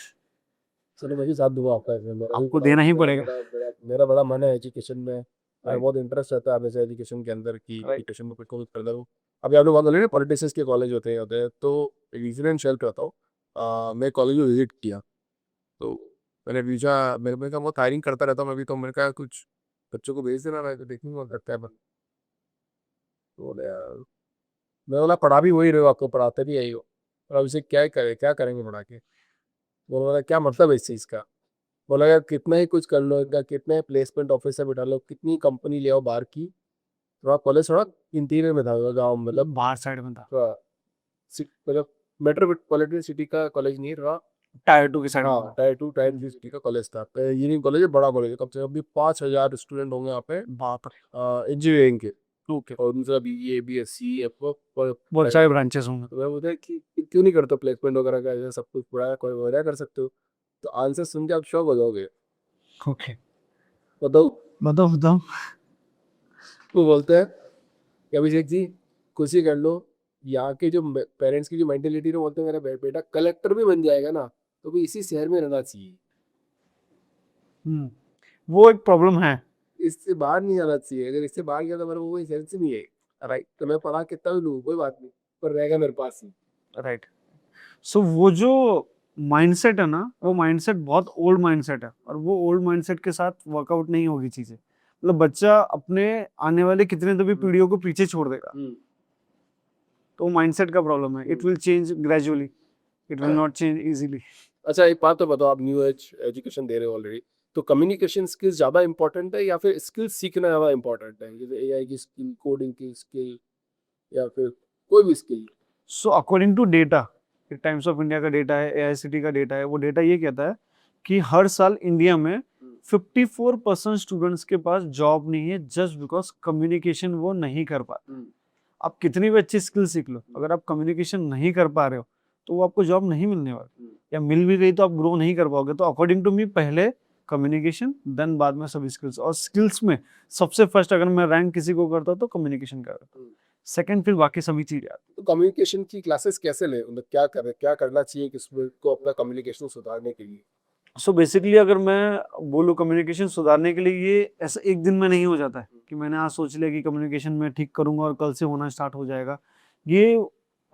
चलो मैं भी साथ दूंगा आपका इसमें, आपको देना ही पड़ेगा। मेरा बड़ा मन है एजुकेशन में, और Right. बहुत इंटरेस्ट रहता है हमेशा एजुकेशन के अंदर की Right. एजुकेशन में कुछ करना हो। अभी आपने बात बोली ना पॉलिटिशियंस के कॉलेज होते हैं, तो रीजन शेयर करता हूँ। मैं कॉलेज में विजिट किया, तो मैंने पूछा, मेरे का बहुत हायरिंग करता रहता हूँ मैं भी, तो मैंने कहा कुछ बच्चों को भेज देना, मैं तो देखूंगा करता है। तो बोले यार, मैं बोला पढ़ा भी वही रहे हो, आपको पढ़ाते भी यही हो, और अब इसे क्या करेंगे पढ़ा के? बोला क्या मतलब है इस चीज़ का? बोला यार कितना ही कुछ कर लो, या कितने प्लेसमेंट ऑफिसर बिठा लो, कितनी कंपनी ले आओ बाहर की, थोड़ा कॉलेज थोड़ा इंटीरियर में था, गाँव मतलब बाहर साइड में था, थोड़ा मतलब मेट्रोपॉलिटन सिटी का कॉलेज नहीं रहा। टायर 2 की साइड में हाँ, था। टायर 2 टायर 3 सिटी का कॉलेज था। इंजीनियरिंग कॉलेज है, बड़ा कॉलेज है, कम से कम भी 5,000 स्टूडेंट होंगे यहाँ पे बाप रे। इंजीनियरिंग के। ओके। और दूसरा BA BSc बहुत सारे ब्रांचेस होंगे। तो मैं बोलता है कि क्यों नहीं करते प्लेसमेंट वगैरह का, ऐसा सब कुछ पढ़ा है, कोई वगैरह कर सकते हो। तो आंसर सुन के आप शॉक हो जाओगे। ओके, बताओ, बताओ बताओ। वो बोलते हैं कि अभिषेक जी कुछ ही कर लो, यहाँ के जो पेरेंट्स की जो मेंटेलिटी है, बोलते हैं मेरा बेटा कलेक्टर भी बन जाएगा ना तो भी इसी शहर में रहना चाहिए, वो एक प्रॉब्लम है। इससे बाहर नहीं जाना चाहिए। अगर इससे बाहर गया तो मेरे को कोई सेंस नहीं है। राइट, तो मैं पढ़ा कितना भी लूँ कोई बात नहीं, पर रहेगा मेरे पास ही। राइट। सो वो जो माइंडसेट है ना, वो माइंडसेट बहुत ओल्ड माइंडसेट है, और वो ओल्ड माइंडसेट के साथ वर्कआउट नहीं होगी चीजें। मतलब बच्चा अपने आने वाले कितने तो भी पीढ़ियों को पीछे छोड़ देगा। तो माइंडसेट का प्रॉब्लम है। It will change gradually, it will not change easily. अच्छा, एक बात तो बताओ, आप न्यू एज एजुकेशन दे रहे हो ऑलरेडी, तो कम्युनिकेशन स्किल्स ज़्यादा इंपॉर्टेंट है या फिर स्किल्स सीखना ज़्यादा इंपॉर्टेंट है, जैसे एआई की स्किल, कोडिंग की स्किल, या फिर कोई भी skill? So according to data, Times of India का डेटा है, एआईसीटी का डेटा है, वो डेटा ये कहता है कि हर साल इंडिया में 54% स्टूडेंट्स के पास जॉब नहीं है, जस्ट बिकॉज कम्युनिकेशन वो नहीं कर पाते। आप कितनी भी अच्छी स्किल सीख लो, अगर आप कम्युनिकेशन नहीं कर पा रहे हो तो वो आपको जॉब नहीं मिलने वाली, या मिल भी गई तो आप ग्रो नहीं कर पाओगे। तो अकॉर्डिंग टू मी पहले कम्युनिकेशन, देन बाद में सभी स्किल्स। और स्किल्स में सबसे फर्स्ट अगर मैं रैंक किसी को करता हूँ तो कम्युनिकेशन का, सेकंड फिर बाकी सभी चीजें आती। तो कम्युनिकेशन की क्लासेस कैसे ले, मतलब क्या करें, क्या करना चाहिए किसी को अपना कम्युनिकेशन सुधारने के लिए? सो बेसिकली अगर मैं बोलूँ कम्युनिकेशन सुधारने के लिए, ये ऐसा एक दिन में नहीं हो जाता है कि मैंने आज सोच लिया कि कम्युनिकेशन में ठीक करूंगा और कल से होना स्टार्ट हो जाएगा। ये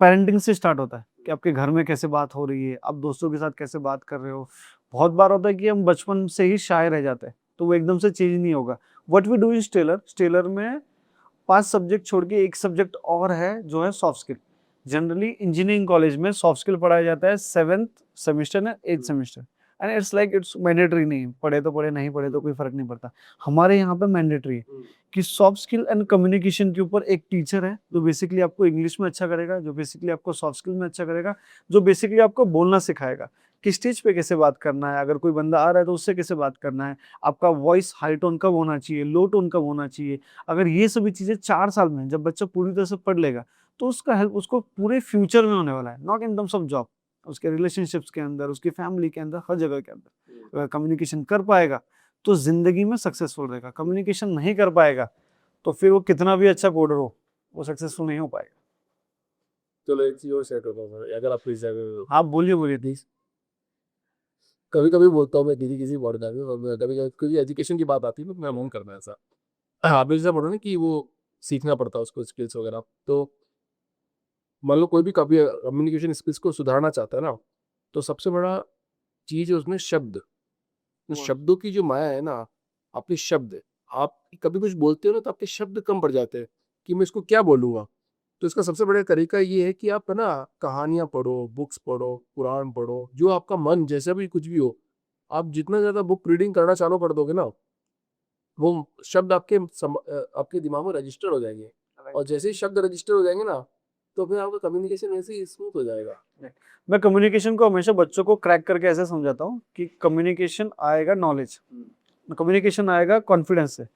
पेरेंटिंग से स्टार्ट होता है कि आपके घर में कैसे बात हो रही है, आप दोस्तों के साथ कैसे बात कर रहे हो। बहुत बार होता है कि हम बचपन से ही शाय रह जाते हैं, तो वो एकदम से चेंज नहीं होगा। What we do is tailor में 5 सब्जेक्ट छोड़ के एक सब्जेक्ट और है जो है soft skill. Generally engineering college में सॉफ्ट स्किल पढ़ाया जाता है 7th सेमेस्टर या 8th semester, and it's like it's mandatory नहीं, पढ़े तो पढ़े, नहीं पढ़े तो कोई फर्क नहीं पड़ता। हमारे यहाँ पे मैंडेटरी है कि सॉफ्ट स्किल एंड कम्युनिकेशन के ऊपर एक टीचर है जो बेसिकली आपको इंग्लिश में अच्छा करेगा, जो बेसिकली आपको सॉफ्ट स्किल में अच्छा करेगा, जो बेसिकली आपको बोलना सिखाएगा कि स्टेज पे कैसे बात करना है, अगर कोई बंदा आ रहा है तो उससे कैसे बात करना है, आपका वॉइस हाई टोन कब होना चाहिए, लो टोन कब होना चाहिए। अगर ये सभी चीजें 4 साल में जब बच्चा पूरी तरह से पढ़ लेगा तो उसका हेल्प उसको पूरे फ्यूचर में होने वाला है, not in terms of job, उसके रिलेशनशिप्स के अंदर, उसकी फैमिली के अंदर, हर जगह के अंदर। अगर कम्युनिकेशन कर पाएगा तो जिंदगी में सक्सेसफुल रहेगा। कम्युनिकेशन नहीं कर पाएगा तो फिर वो कितना भी अच्छा कोडर हो, वो सक्सेसफुल नहीं हो पाएगा। चलो एक चीज और सेट होता है, अगर आप प्लीज, आप बोलिए प्लीज। कभी कभी बोलता हूँ मैं किसी पढ़ना में, कभी कभी एजुकेशन की बात आती है तो मैं मन करता है ऐसा। आप जैसा बोलो ना कि वो सीखना पड़ता है उसको स्किल्स वगैरह, तो मान लो कोई भी कभी कम्युनिकेशन स्किल्स को सुधारना चाहता है ना, तो सबसे बड़ा चीज है उसमें शब्द। तो शब्दों की जो माया है ना, आपके शब्द, आप कभी कुछ बोलते हो ना तो आपके शब्द कम पड़ जाते हैं कि मैं इसको क्या बोलूँगा। तो इसका सबसे बड़ा तरीका ये है कि आप है ना कहानियाँ पढ़ो, बुक्स पढ़ो, कुरान पढ़ो, जो आपका मन जैसा भी कुछ भी हो, आप जितना ज़्यादा बुक रीडिंग करना चालू कर दोगे ना, वो शब्द आपके दिमाग में रजिस्टर हो जाएंगे। और जैसे ही शब्द रजिस्टर हो जाएंगे ना, तो फिर आपका कम्युनिकेशन ऐसे ही स्मूथ हो जाएगा। मैं कम्युनिकेशन को हमेशा बच्चों को क्रैक करके ऐसे समझाता हूँ कि कम्युनिकेशन आएगा नॉलेज, कम्युनिकेशन आएगा कॉन्फिडेंस से,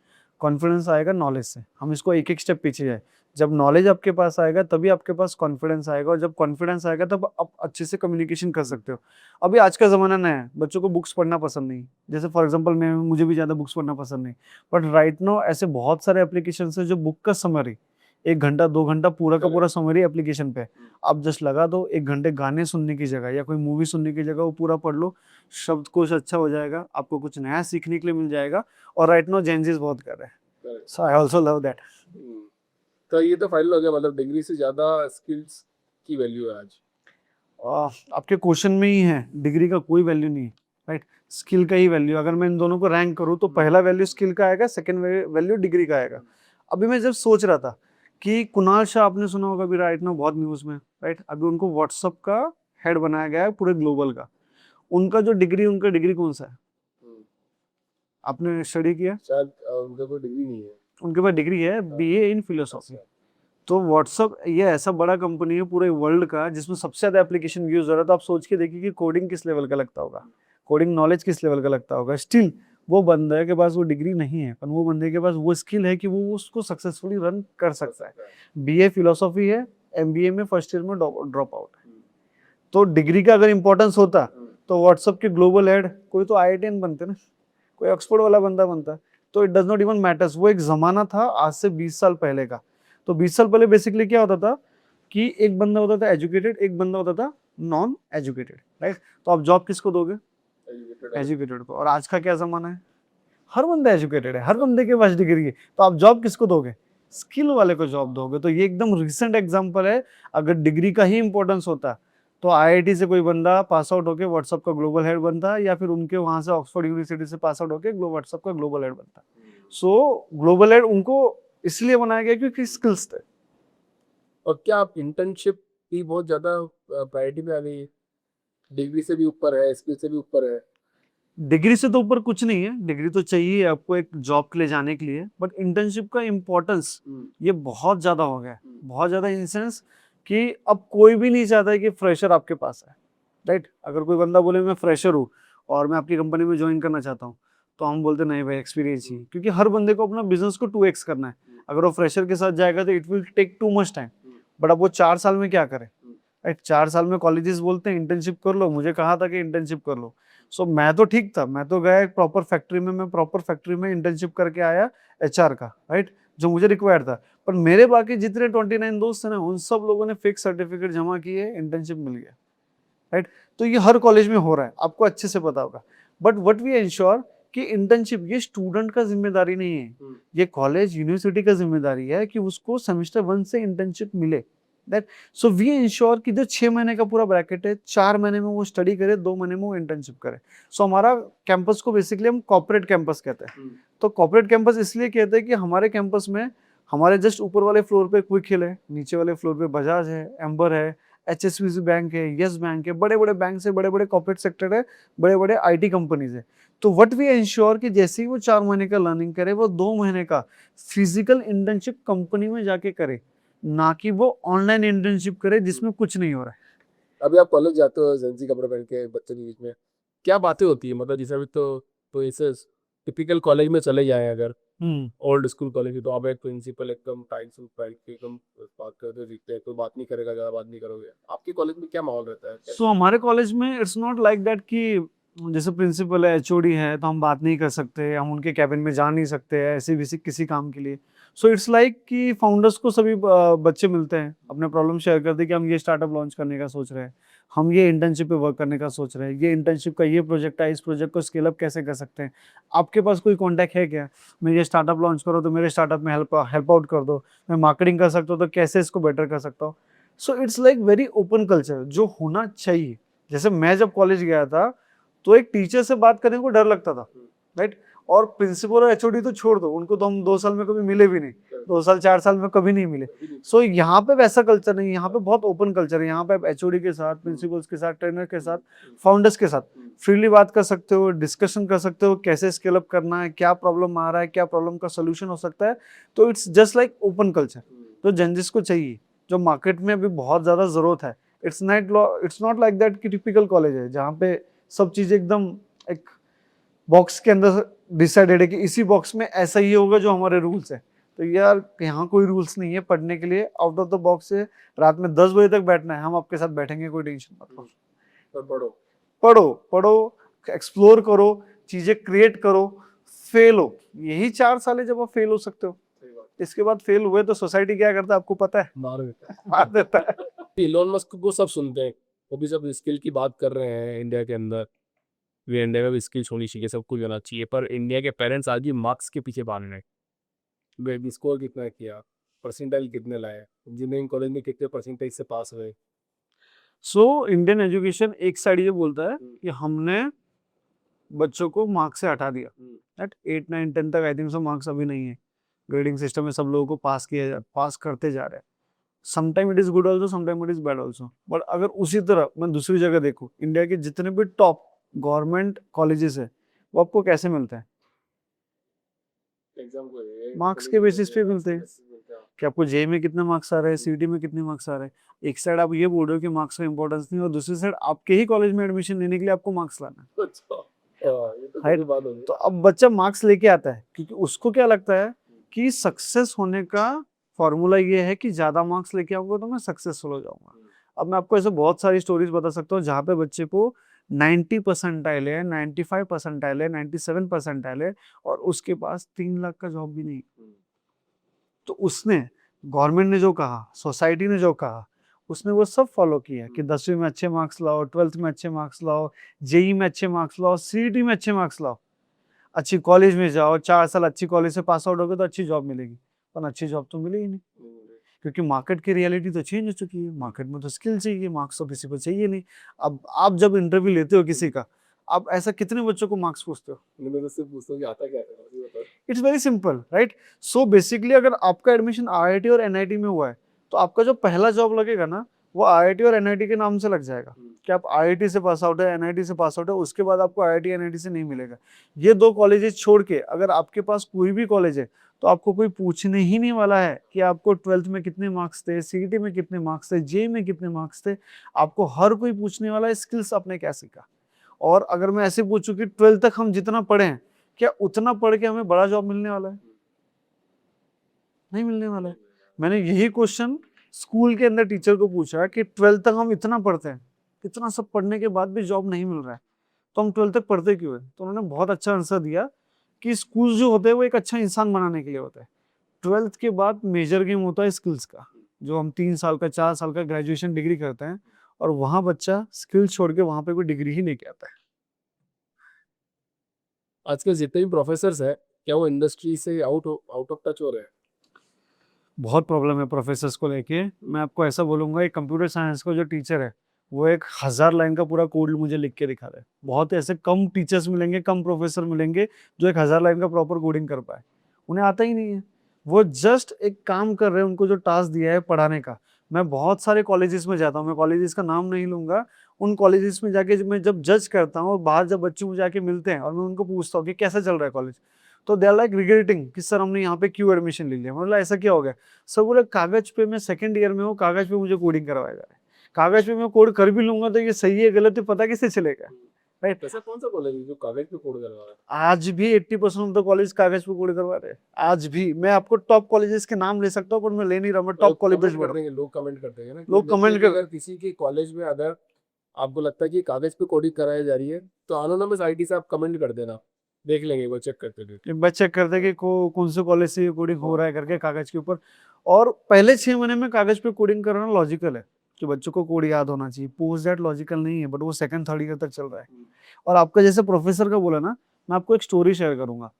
कॉन्फिडेंस आएगा नॉलेज से। हम इसको एक एक स्टेप पीछे जाए। जब नॉलेज आपके पास आएगा तभी आपके पास कॉन्फिडेंस आएगा, और जब कॉन्फिडेंस आएगा तब आप अच्छे से कम्युनिकेशन कर सकते हो। अभी आज का ज़माना नया है, बच्चों को बुक्स पढ़ना पसंद नहीं। जैसे फॉर एग्जांपल मुझे भी ज़्यादा बुक्स पढ़ना पसंद नहीं, बट राइट नाउ ऐसे बहुत सारे एप्लीकेशन है जो बुक का समरी 1 घंटा 2 घंटा पूरा का पूरा समरी एप्लीकेशन पे आप जस्ट लगा दो। 1 घंटे गाने सुनने की जगह या कोई मूवी सुनने की जगह वो पूरा पढ़ लो, शब्दकोश अच्छा हो जाएगा, आपको कुछ नया सीखने के लिए मिल जाएगा। और राइट नाउ जेनजीज बहुत कर रहे हैं, सो आई आल्सो लव दैट। तो ये तो फाइनल हो गया, मतलब डिग्री से ज्यादा स्किल्स की वैल्यू है आज। आपके क्वेश्चन में ही है, डिग्री का कोई वैल्यू नहीं है, राइट? स्किल का ही वैल्यू। अगर मैं इन दोनों को रैंक करूँ तो पहला वैल्यू स्किल का आएगा, सेकंड वैल्यू डिग्री का आएगा। अभी मैं जब सोच रहा था कि कुणाल शाह, आपने सुना होगा अभी राइट नाउ बहुत न्यूज में, राइट? अभी उनको व्हाट्सएप का हेड बनाया गया है पूरे ग्लोबल का। उनका डिग्री कौन सा है? आपने स्टडी किया? शायद उनका कोई डिग्री नहीं है। उनके पास डिग्री है बीए इन फिलोसॉफी। तो व्हाट्सअप ये ऐसा बड़ा कंपनी है पूरे वर्ल्ड का जिसमें सबसे ज्यादा एप्लीकेशन यूज हो रहा है। तो आप सोच के देखिए कि कोडिंग किस लेवल का लगता होगा, कोडिंग नॉलेज किस लेवल का लगता होगा। स्टिल वो बंदे के पास वो डिग्री नहीं है, पर वो बंदे के पास वो स्किल है कि वो उसको सक्सेसफुली रन कर सकता है। बीए फिलोसॉफी है, एमबीए में फर्स्ट ईयर में ड्रॉप आउट है। तो डिग्री का अगर इंपॉर्टेंस होता तो व्हाट्सएप के ग्लोबल हेड कोई तो IITian बनते ना, कोई ऑक्सफोर्ड वाला बंदा बनता। तो it does not even matters. वो एक जमाना था आज से 20 साल पहले का। तो 20 साल पहले बेसिकली क्या होता था कि एक बंदा होता था एजुकेटेड, एक बंदा होता था नॉन एजुकेटेड, राइट? तो आप जॉब किसको दोगे? एजुकेटेड को। और आज का क्या जमाना है, हर बंदा एजुकेटेड है, हर बंदे के पास डिग्री है, तो आप जॉब किसको दोगे? स्किल वाले को जॉब दोगे। तो ये एकदम रिसेंट एग्जांपल है। अगर डिग्री का ही इंपॉर्टेंस होता तो तो आईआईटी से कोई बंदा पास आउट होके व्हाट्सएप का ग्लोबल हेड बनता है, या फिर उनके वहां से ऑक्सफोर्ड यूनिवर्सिटी से पास आउट होके व्हाट्सएप का ग्लोबल हेड बनता है। सो ग्लोबल हेड उनको इसलिए बनाया गया क्योंकि स्किल्स थे। और क्या आप इंटर्नशिप की बहुत ज्यादा प्रायोरिटी में आ गई है? डिग्री से भी ऊपर है, स्किल से भी ऊपर है। डिग्री से तो ऊपर कुछ नहीं है, डिग्री तो चाहिए आपको एक जॉब के लिए जाने के लिए, बट इंटर्नशिप का इम्पोर्टेंस ये बहुत ज्यादा हो गया है। बहुत ज्यादा इन सेंस कि अब कोई भी नहीं चाहता है कि फ्रेशर आपके पास है, राइट। अगर कोई बंदा बोले मैं फ्रेशर हूँ और मैं आपकी कंपनी में ज्वाइन करना चाहता हूँ, तो हम बोलते नहीं भाई एक्सपीरियंस चाहिए, क्योंकि हर बंदे को अपना बिजनेस को 2x करना है। अगर वो फ्रेशर के साथ जाएगा तो it will take too much time, but अब वो 4 साल में क्या करे, राइट। 4 साल में कॉलेजेस बोलते हैं इंटर्नशिप कर लो, मुझे कहा था कि इंटर्नशिप कर लो। सो मैं तो ठीक था, मैं तो गया एक प्रॉपर फैक्ट्री में, मैं प्रॉपर फैक्ट्री में इंटर्नशिप करके आया एचआर का, राइट, जो मुझे रिक्वायर्ड था। पर मेरे बाकी जितने 29 दोस्त हैं ना, उन सब लोगों ने फिक्स सर्टिफिकेट जमा किए, इंटर्नशिप मिल गया, राइट। तो ये हर कॉलेज में हो रहा है, आपको अच्छे से पता होगा। बट व्हाट वी एंश्योर कि इंटर्नशिप ये स्टूडेंट का जिम्मेदारी नहीं है, ये कॉलेज यूनिवर्सिटी का जिम्मेदारी है कि उसको सेमेस्टर 1 से इंटर्नशिप मिले, दैट। सो वी इंश्योर कि जो 6 महीने का पूरा ब्रैकेट है, 4 महीने में वो स्टडी करे, 2 महीने में वो इंटर्नशिप करे। सो हमारा कैंपस को बेसिकली हम कॉर्पोरेट कैंपस कहते हैं। तो कॉर्पोरेट कैंपस इसलिए कहते हैं कि हमारे कैंपस में हमारे जस्ट ऊपर वाले फ्लोर पे क्विक हिल है, नीचे वाले फ्लोर पे बजाज है, एम्बर है, HSBC बैंक है, यस बैंक है, बड़े बड़े बैंक है, बड़े बड़े कॉर्पोरेट सेक्टर है, बड़े बड़े IT कंपनीज है। तो व्हाट वी इंश्योर कि जैसे ही वो 4 महीने का लर्निंग करे, वो 2 महीने का फिजिकल इंटर्नशिप कंपनी में जाके करे, ना कि वो ऑनलाइन इंटर्नशिप करे जिसमें कुछ नहीं हो रहा है। अभी आप कॉलेज जाते हो जेंजी कपड़े पहन के बच्चों के बीच में, क्या बातें होती है? मतलब जैसे अभी तो ऐसे टिपिकल कॉलेज में चले जाएं अगर, ओल्ड स्कूल कॉलेज, तो आप एक प्रिंसिपल एकदम टाइट सूट पहन के एकदम बात करते हुए दिखते हैं, कोई बात नहीं करेगा, ज्यादा बात नहीं करोगे। आपके कॉलेज में क्या माहौल रहता है? सो हमारे कॉलेज में इट्स नॉट लाइक दैट कि जैसे प्रिंसिपल है, HOD है, तो हम बात नहीं कर सकते, हम उनके कैबिन में जा नहीं सकते ऐसे वैसे किसी काम के लिए। सो इट्स लाइक कि फाउंडर्स को सभी बच्चे मिलते हैं, अपने प्रॉब्लम शेयर करते हैं कि हम ये स्टार्टअप लॉन्च करने का सोच रहे हैं, हम ये इंटर्नशिप पे वर्क करने का सोच रहे हैं, ये इंटर्नशिप का ये प्रोजेक्ट है, इस प्रोजेक्ट को स्केल अप कैसे कर सकते हैं, आपके पास कोई कॉन्टैक्ट है क्या, मैं ये स्टार्टअप लॉन्च करो तो मेरे स्टार्टअप में हेल्प आउट कर दो, मैं मार्केटिंग कर सकता हूँ तो कैसे इसको बेटर कर सकता हूँ। So it's like very open culture जो होना चाहिए। जैसे मैं जब कॉलेज गया था तो एक टीचर से बात करने को डर लगता था, राइट। और प्रिंसिपल और HOD तो छोड़ दो, उनको तो हम 2 साल में कभी मिले भी नहीं, 2 साल 4 साल में कभी नहीं मिले। सो यहाँ पे वैसा कल्चर नहीं है, यहाँ पे बहुत ओपन कल्चर है। यहाँ पे आप HOD के साथ, प्रिंसिपल्स के साथ, ट्रेनर के साथ, फाउंडर्स के साथ फ्रीली बात कर सकते हो, डिस्कशन कर सकते हो, कैसे स्केल अप करना है, क्या प्रॉब्लम आ रहा है, क्या प्रॉब्लम का सोल्यूशन हो सकता है। तो it's just like open culture जो जेंजिस को चाहिए, जो मार्केट में अभी बहुत ज्यादा जरूरत है। इट्स नॉट लाइक दैट कि टिपिकल कॉलेज है जहाँ पे सब चीज एकदम एक बॉक्स के अंदर डिसाइडेड है कि इसी बॉक्स में ऐसा ही होगा जो हमारे रूल्स है। तो यार यहाँ कोई रूल्स नहीं है पढ़ने के लिए, आउट ऑफ द बॉक्स है। रात में 10 बजे तक बैठना है, हम आपके साथ बैठेंगे, कोई टेंशन मत लो। तो पढ़ो पढ़ो पढ़ो, एक्सप्लोर करो, चीजें क्रिएट करो, फेल हो। यही 4 साल है जब आप फेल हो सकते हो। इसके बाद फेल हुए तो सोसाइटी क्या करता है आपको पता है? मार देता है। मार देता है। इलोन मस्क को सब सुनते हैं, वो भी सब स्किल की बात कर रहे हैं इंडिया के अंदर, भी इंडिया में भी स्किल्स होनी चाहिए, सब कुछ होना चाहिए। पर इंडिया के पेरेंट्स आज भी मार्क्स के पीछे भाग रहे हैं, स्कोर कितना किया, परसेंटाइल कितने लाए, इंजीनियरिंग कॉलेज में कितने परसेंटेज से पास हुए। सो इंडियन एजुकेशन एक साइड ये बोलता है कि हमने बच्चों को मार्क्स से हटा दिया, एट 8 9 10 तक आई थिंक सो मार्क्स अभी नहीं है। ग्रेडिंग सिस्टम में सब लोगों को पास करते जा रहे हैं। Sometime it is good also, sometime it is bad also. But अगर उसी तरह मैं दूसरी जगह देखूं, इंडिया के जितने भी टॉप गवर्नमेंट कॉलेजेस है वो आपको कैसे मिलते हैं? एग्जाम को मार्क्स के बेसिस पे मिलते हैं कि आपको जे में कितने मार्क्स आ रहे हैं, सीटी में कितने मार्क्स आ रहे हैं। एक साइड आप ये बोल रहे हो कि मार्क्स का इंपॉर्टेंस नहीं, और दूसरी साइड आपके ही कॉलेज में एडमिशन लेने के लिए आपको मार्क्स लाना है। ये तो Right? बड़ी बात होगी। तो अब बच्चा मार्क्स लेके आता है क्योंकि उसको क्या लगता है कि सक्सेस होने का फॉर्मूला ये है कि ज्यादा मार्क्स लेके आऊंगा तो मैं सक्सेसफुल हो जाऊंगा। अब मैं आपको ऐसे बहुत सारी स्टोरीज बता सकता हूँ जहाँ पे बच्चे को 90 परसेंटाइल है, 95 परसेंटाइल है, 97 परसेंटाइल है, और उसके पास 3 लाख का जॉब भी नहीं। तो उसने, गवर्नमेंट ने जो कहा, सोसाइटी ने जो कहा, उसने वो सब फॉलो किया कि 10वीं में अच्छे मार्क्स लाओ, 12th में अच्छे मार्क्स लाओ, जेई में अच्छे मार्क्स लाओ, सीईटी में अच्छे मार्क्स लाओ, अच्छी कॉलेज में जाओ, 4 साल अच्छी कॉलेज से पास आउट होगे तो अच्छी जॉब मिलेगी। पर अच्छी जॉब तो मिली ही नहीं, क्योंकि मार्केट की रियलिटी तो चेंज हो चुकी है, मार्केट में तो स्किल चाहिए, मार्क्स तो किसी को चाहिए नहीं। अब आप जब इंटरव्यू लेते हो किसी का, आप ऐसा कितने बच्चों को मार्क्स पूछते हो? मैं तो सिर्फ पूछता हूँ कि आता क्या है, मुझे बताओ। It's very simple, right? So basically अगर आपका एडमिशन आईआईटी और एनआईटी में हुआ है, तो आपका जो पहला जॉब लगेगा ना, वो आईआईटी और एनआईटी के नाम से लग जाएगा कि आप आईआईटी से पास आउट है, एनआईटी से पास आउट है, उसके बाद आपको आईआईटी एनआईटी से नहीं मिलेगा। ये दो कॉलेजेस छोड़ के अगर आपके पास कोई भी कॉलेज है, तो आपको कोई पूछने ही नहीं वाला है कि आपको 12th में कितने मार्क्स थे, सीईटी में कितने मार्क्स थे, जेईई में कितने मार्क्स थे। आपको हर कोई पूछने वाला है स्किल्स आपने क्या सीखा। और अगर मैं ऐसे पूछूं कि 12th तक हम जितना पढ़े हैं, क्या उतना पढ़ के हमें बड़ा जॉब मिलने वाला है? नहीं मिलने वाला है। मैंने यही क्वेश्चन स्कूल के अंदर टीचर को पूछा कि 12th तक हम इतना पढ़ते हैं, इतना सब पढ़ने के बाद भी जॉब नहीं मिल रहा है, तो हम 12th तक पढ़ते क्यों है? तो उन्होंने बहुत अच्छा आंसर दिया कि स्कूल जो होते हैं वो एक अच्छा इंसान बनाने के लिए होता है। 12th के बाद मेजर गेम होता है स्किल्स का, जो हम 3 साल का 4 साल का ग्रेजुएशन डिग्री करते हैं, और वहाँ बच्चा स्किल्स छोड़ के वहाँ पे कोई डिग्री ही नहीं आता है। आजकल जितने भी प्रोफेसर्स हैं, क्या वो इंडस्ट्री से आउट ऑफ टच हो रहे हैं? बहुत प्रॉब्लम है प्रोफेसर्स को लेके। मैं आपको ऐसा बोलूंगा, एक कंप्यूटर साइंस का जो टीचर है, वो एक 1000 लाइन का पूरा कोड मुझे लिख के दिखा रहा है। बहुत ऐसे कम टीचर्स मिलेंगे, कम प्रोफेसर मिलेंगे जो एक 1000 लाइन का प्रॉपर कोडिंग कर पाए। उन्हें आता ही नहीं है, वो जस्ट एक काम कर रहे हैं, उनको जो टास्क दिया है पढ़ाने का। मैं बहुत सारे कॉलेजेस में जाता हूँ, मैं कॉलेजेस का नाम नहीं लूंगा। उन कॉलेजेस में जाके मैं जब जज करता हूँ और बाहर जब बच्चे मुझे आके मिलते हैं और मैं उनको पूछता हूँ कि कैसा चल रहा है कॉलेज, तो दे आर लाइक रिग्रेटिंग कि सर हमने यहाँ पे क्यों एडमिशन ले लिया। मतलब ऐसा क्या हो गया? सर बोले कागज पे मैं सेकंड ईयर में हूँ, कागज पे मुझे कोडिंग करवाया जा रहा है। कागज पे मैं कोड कर भी लूंगा तो ये सही है गलत है पता कैसे चलेगा, राइट? ऐसा कौन सा कॉलेज है जो कागज पे कोड करवा रहा है? आज भी 80% ऑफ द कॉलेज कागज पे कोड करवा रहे हैं। आज भी मैं आपको टॉप कॉलेजेस के नाम ले सकता हूँ, पर मैं ले नहीं रहा, मैं टॉप कॉलेज कर देंगे, लोग कमेंट कर देंगे ना कि लोग कमेंट कर, अगर किसी के कॉलेज में अगर आपको लगता है कि कागज पे कोडिंग कराई जा रही है, तो एनोनिमस आईडी से आप कमेंट कर देना, देख लेंगे, वो चेक करते थे। एक बार चेक करते कि कौन से कॉलेज से कोडिंग हो रहा है करके कागज के ऊपर। और पहले 6 महीने में कागज पे कोडिंग करना लॉजिकल है कि बच्चों को कोड याद होना चाहिए, पोस्ट दैट लॉजिकल नहीं है, बट वो सेकंड थर्ड ईयर तक चल रहा है। और आपका जैसे प्रोफेसर का बोला ना, मैं आपको एक स्टोरी शेयर करूंगा।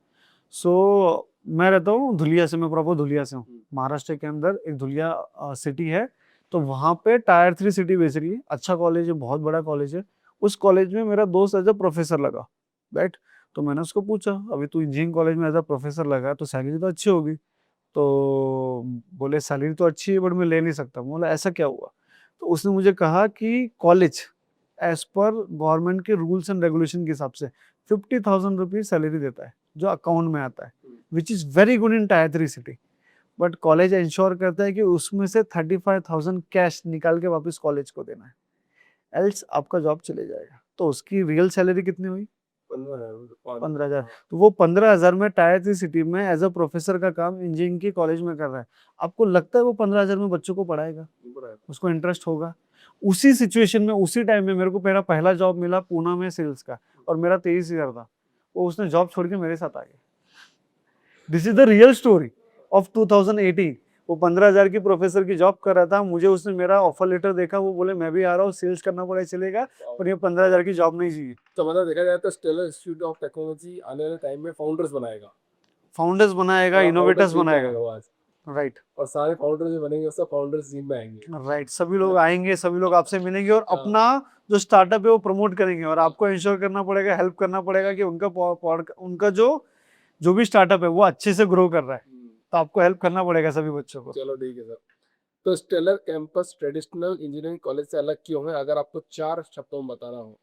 सो मैं रहता हूँ धुलिया से, मैं प्रॉपर धुलिया से हूँ, महाराष्ट्र के अंदर एक धुलिया सिटी है। तो वहाँ पे टायर 3 सिटी बेसिकली, अच्छा कॉलेज है, बहुत बड़ा कॉलेज है। उस कॉलेज में मेरा दोस्त एज अ प्रोफेसर लगा, राइट? तो मैंने उसको पूछा, अभी तू इंजीनियरिंग कॉलेज में एज अ प्रोफेसर लगा है तो सैलरी तो अच्छी होगी। तो बोले सैलरी तो अच्छी है बट मैं ले नहीं सकता। बोला ऐसा क्या हुआ? तो उसने मुझे कहा कि कॉलेज एज पर गवर्नमेंट के रूल्स एंड रेगुलेशन के हिसाब से 50,000 रुपीज सैलरी देता है जो अकाउंट में आता है, which is very good in tyre 3 city. But college ensure करता है कि उसमें से 35,000 कैश निकाल के वापस कॉलेज को देना है, एल्स आपका जॉब चले जाएगा। तो उसकी रियल सैलरी कितनी हुई? 15,000। तो वो 15,000 में टायर 3 सिटी में एज अ प्रोफेसर का काम इंजीनियरिंग की कॉलेज में कर रहा है। आपको लगता है वो 15,000 में बच्चों को पढ़ाएगा? उसको इंटरेस्ट होगा? उसी सिचुएशन में उसी टाइम में मेरे को मेरा पहला जॉब मिला पूना में सेल्स का, और मेरा 23,000 था। वो उसने जॉब छोड़ के मेरे साथ आ गया। This is the real story of 2018। वो 15,000 की प्रोफेसर की जॉब कर रहा था, मुझे उसने मेरा ऑफर लेटर देखा, वो बोले मैं भी आ रहा हूँ, सेल्स करना पड़े चलेगा, पर ये 15,000 की जॉब नहीं चाहिए। तो मतलब देखा जाए तो स्टेलर इंस्टीट्यूट ऑफ टेक्नोलॉजी आने वाले टाइम में फाउंडर्स बनाएगा, फाउंडर्स बनाएगा, इनोवेटर्स बनाएगा, राइट? और सारे फाउंडर्स जो बनेंगे सब फाउंडर्स टीम में आएंगे, राइट? सभी लोग आएंगे, सभी लोग आपसे मिलेंगे और अपना जो स्टार्टअप है वो प्रमोट करेंगे, और आपको इंश्योर करना पड़ेगा, हेल्प करना पड़ेगा कि उनका जो भी स्टार्टअप है वो अच्छे से ग्रो कर रहा है। तो आपको हेल्प करना पड़ेगा सभी बच्चों को। चलो ठीक है सर। तो stellar campus traditional engineering college से अलग क्यों है, अगर आपको 4 शब्दों में बताना हो?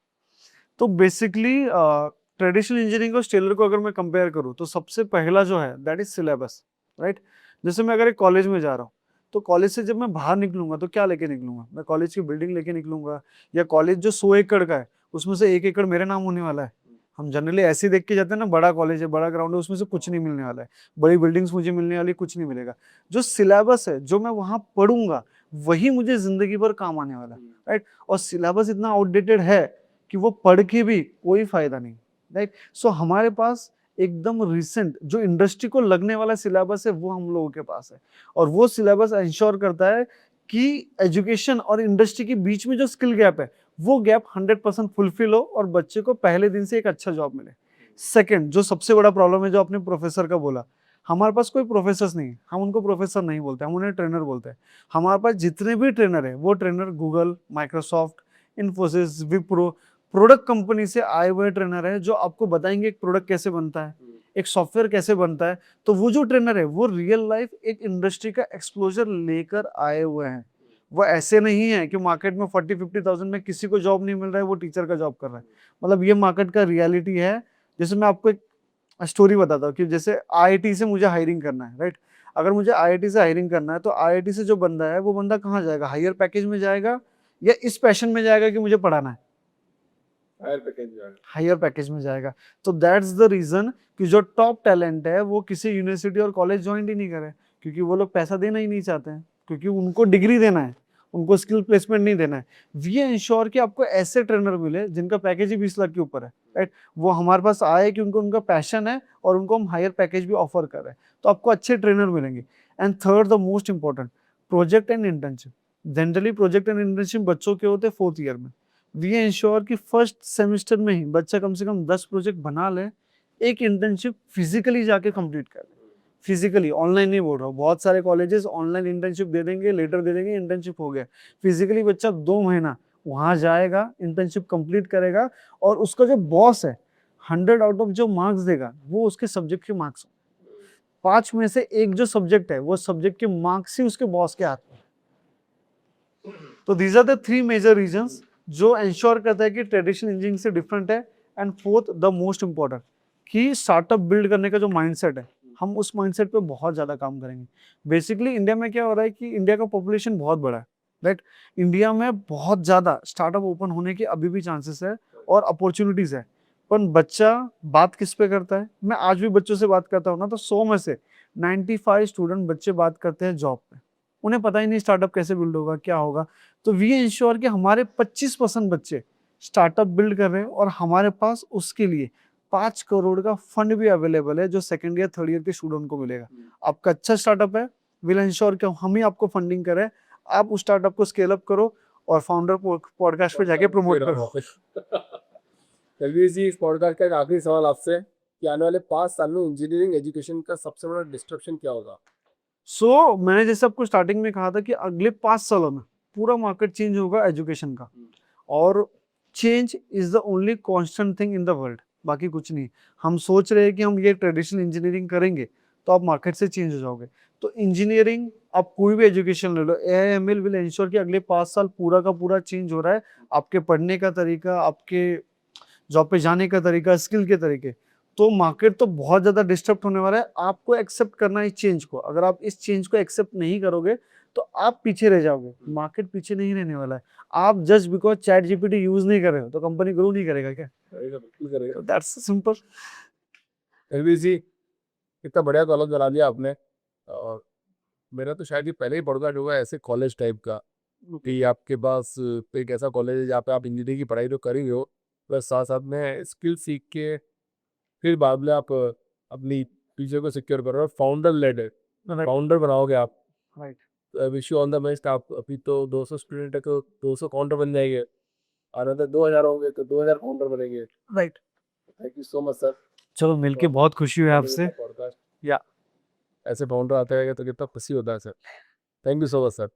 तो बेसिकली ट्रेडिशनल इंजीनियरिंग और स्टेलर को अगर मैं कंपेयर करूँ तो सबसे पहला जो है दैट इज सिलेबस, राइट? जैसे मैं अगर एक कॉलेज में जा रहा हूँ, तो कॉलेज से जब मैं बाहर निकलूंगा तो क्या लेके निकलूंगा? मैं कॉलेज की बिल्डिंग लेके निकलूंगा, या कॉलेज जो 100 एकड़ का है उसमें से 1 एकड़ मेरे नाम होने वाला है? हम जनरली ऐसे ही देख के जाते हैं ना, बड़ा कॉलेज है, बड़ा ग्राउंड है, उसमें से कुछ नहीं मिलने वाला है, बड़ी बिल्डिंग्स मुझे मिलने वाली, कुछ नहीं मिलेगा। जो सिलेबस है जो मैं वहां पढ़ूंगा वही मुझे जिंदगी भर काम आने वाला है, राइट? और सिलेबस इतना आउटडेटेड है कि वो पढ़ के भी कोई फायदा नहीं, राइट? सो हमारे पास एकदम रिसेंट जो इंडस्ट्री को लगने वाला सिलेबस है वो हम लोगों के पास है, और वो सिलेबस इंश्योर करता है कि एजुकेशन और इंडस्ट्री के बीच में जो स्किल गैप है वो गैप 100% फुलफिल हो और बच्चे को पहले दिन से एक अच्छा जॉब मिले। सेकंड, जो सबसे बड़ा प्रॉब्लम है जो आपने प्रोफेसर का बोला, हमारे पास कोई प्रोफेसर्स नहीं है, हम उनको प्रोफेसर नहीं बोलते, हम उन्हें ट्रेनर बोलते हैं। हमारे पास जितने भी ट्रेनर है वो trainer Google, Microsoft, Infosys, Wipro, product company से आए हुए ट्रेनर है, जो आपको बताएंगे एक प्रोडक्ट कैसे बनता है, एक सॉफ्टवेयर कैसे बनता है। तो वो जो ट्रेनर है वो रियल लाइफ एक इंडस्ट्री का एक्सप्लोजर लेकर आए हुए हैं। वो ऐसे नहीं है कि मार्केट में 40-50,000 में किसी को जॉब नहीं मिल रहा है, वो टीचर का जॉब कर रहा है। मतलब ये मार्केट का रियलिटी है। जैसे मैं आपको एक स्टोरी बताता हूँ कि जैसे आईआईटी से मुझे हायरिंग करना है, राइट। अगर मुझे आईआईटी से हायरिंग करना है तो आईआईटी से जो बंदा है वो बंदा कहाँ जाएगा, हायर पैकेज में जाएगा या इस पैशन में जाएगा कि मुझे पढ़ाना है, हायर पैकेज में जाएगा। तो दैट्स द रीजन कि जो टॉप टैलेंट है वो किसी यूनिवर्सिटी और कॉलेज ज्वाइन ही नहीं करे, क्योंकि वो लोग पैसा देना ही नहीं चाहते हैं, क्योंकि उनको डिग्री देना है, उनको स्किल प्लेसमेंट नहीं देना है। वी इंश्योर कि आपको ऐसे ट्रेनर मिले जिनका पैकेज ही 20 लाख के ऊपर है, राइट। वो हमारे पास आए क्योंकि उनका पैशन है और उनको हम हायर पैकेज भी ऑफर कर रहे हैं, तो आपको अच्छे ट्रेनर मिलेंगे। And third the most important, project and internship. Generally project and internship बच्चों के होते हैं 4th ईयर में। वी इंश्योर कि फर्स्ट सेमेस्टर में ही बच्चा कम से कम 10 प्रोजेक्ट बना ले, एक इंटर्नशिप फिजिकली जाके कंप्लीट कर ले। फिजिकली, ऑनलाइन नहीं बोल रहा हूँ, बहुत सारे कॉलेजेस ऑनलाइन इंटर्नशिप दे देंगे, लेटर दे देंगे, इंटर्नशिप हो गया। फिजिकली बच्चा 2 महीना वहां जाएगा, इंटर्नशिप कंप्लीट करेगा, और उसका जो बॉस है 100 आउट ऑफ जो मार्क्स देगा वो उसके सब्जेक्ट के मार्क्स, 5 में से एक जो सब्जेक्ट है वो सब्जेक्ट के मार्क्स ही उसके बॉस के हाथ में। तो these are the 3 major reasons जो इंश्योर करता है कि ट्रेडिशनल इंजीनियरिंग से डिफरेंट है। And fourth the most important, कि स्टार्टअप बिल्ड करने का जो माइंडसेट है, हम उस माइंडसेट पे बहुत ज़्यादा काम करेंगे। बेसिकली इंडिया में क्या हो रहा है कि इंडिया का पॉपुलेशन बहुत बड़ा है, राइट। इंडिया में बहुत ज़्यादा स्टार्टअप ओपन होने के अभी भी चांसेस है और अपॉर्चुनिटीज़ है, पर बच्चा बात किस पे करता है। मैं आज भी बच्चों से बात करता हूँ ना, तो 100 में से 95 स्टूडेंट बच्चे बात करते हैं जॉब पे, उन्हें पता ही नहीं स्टार्टअप कैसे बिल्ड होगा, क्या होगा। तो वी इंश्योर कि हमारे 25% बच्चे स्टार्टअप बिल्ड कर रहे हैं, और हमारे पास उसके लिए 5 करोड़ का फंड भी अवेलेबल है जो 2nd ईयर 3rd ईयर के स्टूडेंट को मिलेगा। आपका अच्छा स्टार्टअप है, विल इंश्योर कि हम ही आपको फंडिंग करें, आप उस स्टार्टअप को स्केल अप करो और फाउंडर पॉडकास्ट पे जाके प्रमोट करो। तलवीर जी, इस पॉडकास्ट का एक आखिरी सवाल आपसे कि आने वाले 5 साल में इंजीनियरिंग एजुकेशन का सबसे बड़ा डिस्ट्रप्शन क्या होगा? मैंने जैसे आपको स्टार्टिंग में कहा था कि अगले 5 सालों में पूरा मार्केट चेंज होगा एजुकेशन का, और change is the only constant thing in the world, बाकी कुछ नहीं। हम सोच रहे हैं कि हम ये ट्रेडिशनल इंजीनियरिंग करेंगे तो आप मार्केट से चेंज हो जाओगे। तो इंजीनियरिंग, आप कोई भी एजुकेशन ले लो, एआईएमएल विल इंश्योर कि अगले 5 साल पूरा का पूरा चेंज हो रहा है। आपके पढ़ने का तरीका, आपके जॉब पे जाने का तरीका, स्किल के तरीके। तो मार्केट तो बहुत ज़्यादा डिस्टर्ब होने वाला है, आपको एक्सेप्ट करना है इस चेंज को। अगर आप इस चेंज को एक्सेप्ट नहीं करोगे तो आप पीछे रह जाओगे, मार्केट पीछे नहीं रहने वाला है। आप just because chat GPT use नहीं कर रहे हो तो कंपनी ग्रो नहीं करेगा क्या? बिल्कुल करेगा। That's simple. तलवीर जी, इतना बढ़िया कॉलेज बना दिया आपने, और मेरा तो शायद ये पहले ही पॉडकास्ट होगा ऐसे कॉलेज टाइप का कि आपके पास एक ऐसा कॉलेज है जहाँ पे आप इंजीनियरिंग की पढ़ाई तो कर ही हो, प्लस साथ साथ में स्किल सीख के फिर बाद में आप अपनी फ्यूचर को सिक्योर करो और फाउंडर लेड है, फाउंडर बनाओगे आप। Right. Wish you on the best. आप अभी तो 200 स्टूडेंट है तो 200 काउंटर बन जाएंगे, और अगर 2000 होंगे तो 2000 काउंटर बनेंगे। Right. Thank you so much sir. चलो, मिलके बहुत खुशी हुई आपसे। पॉडकास्ट या ऐसे फाउंडर आते हैं तो कितना खुशी होता है sir. Thank you so much sir.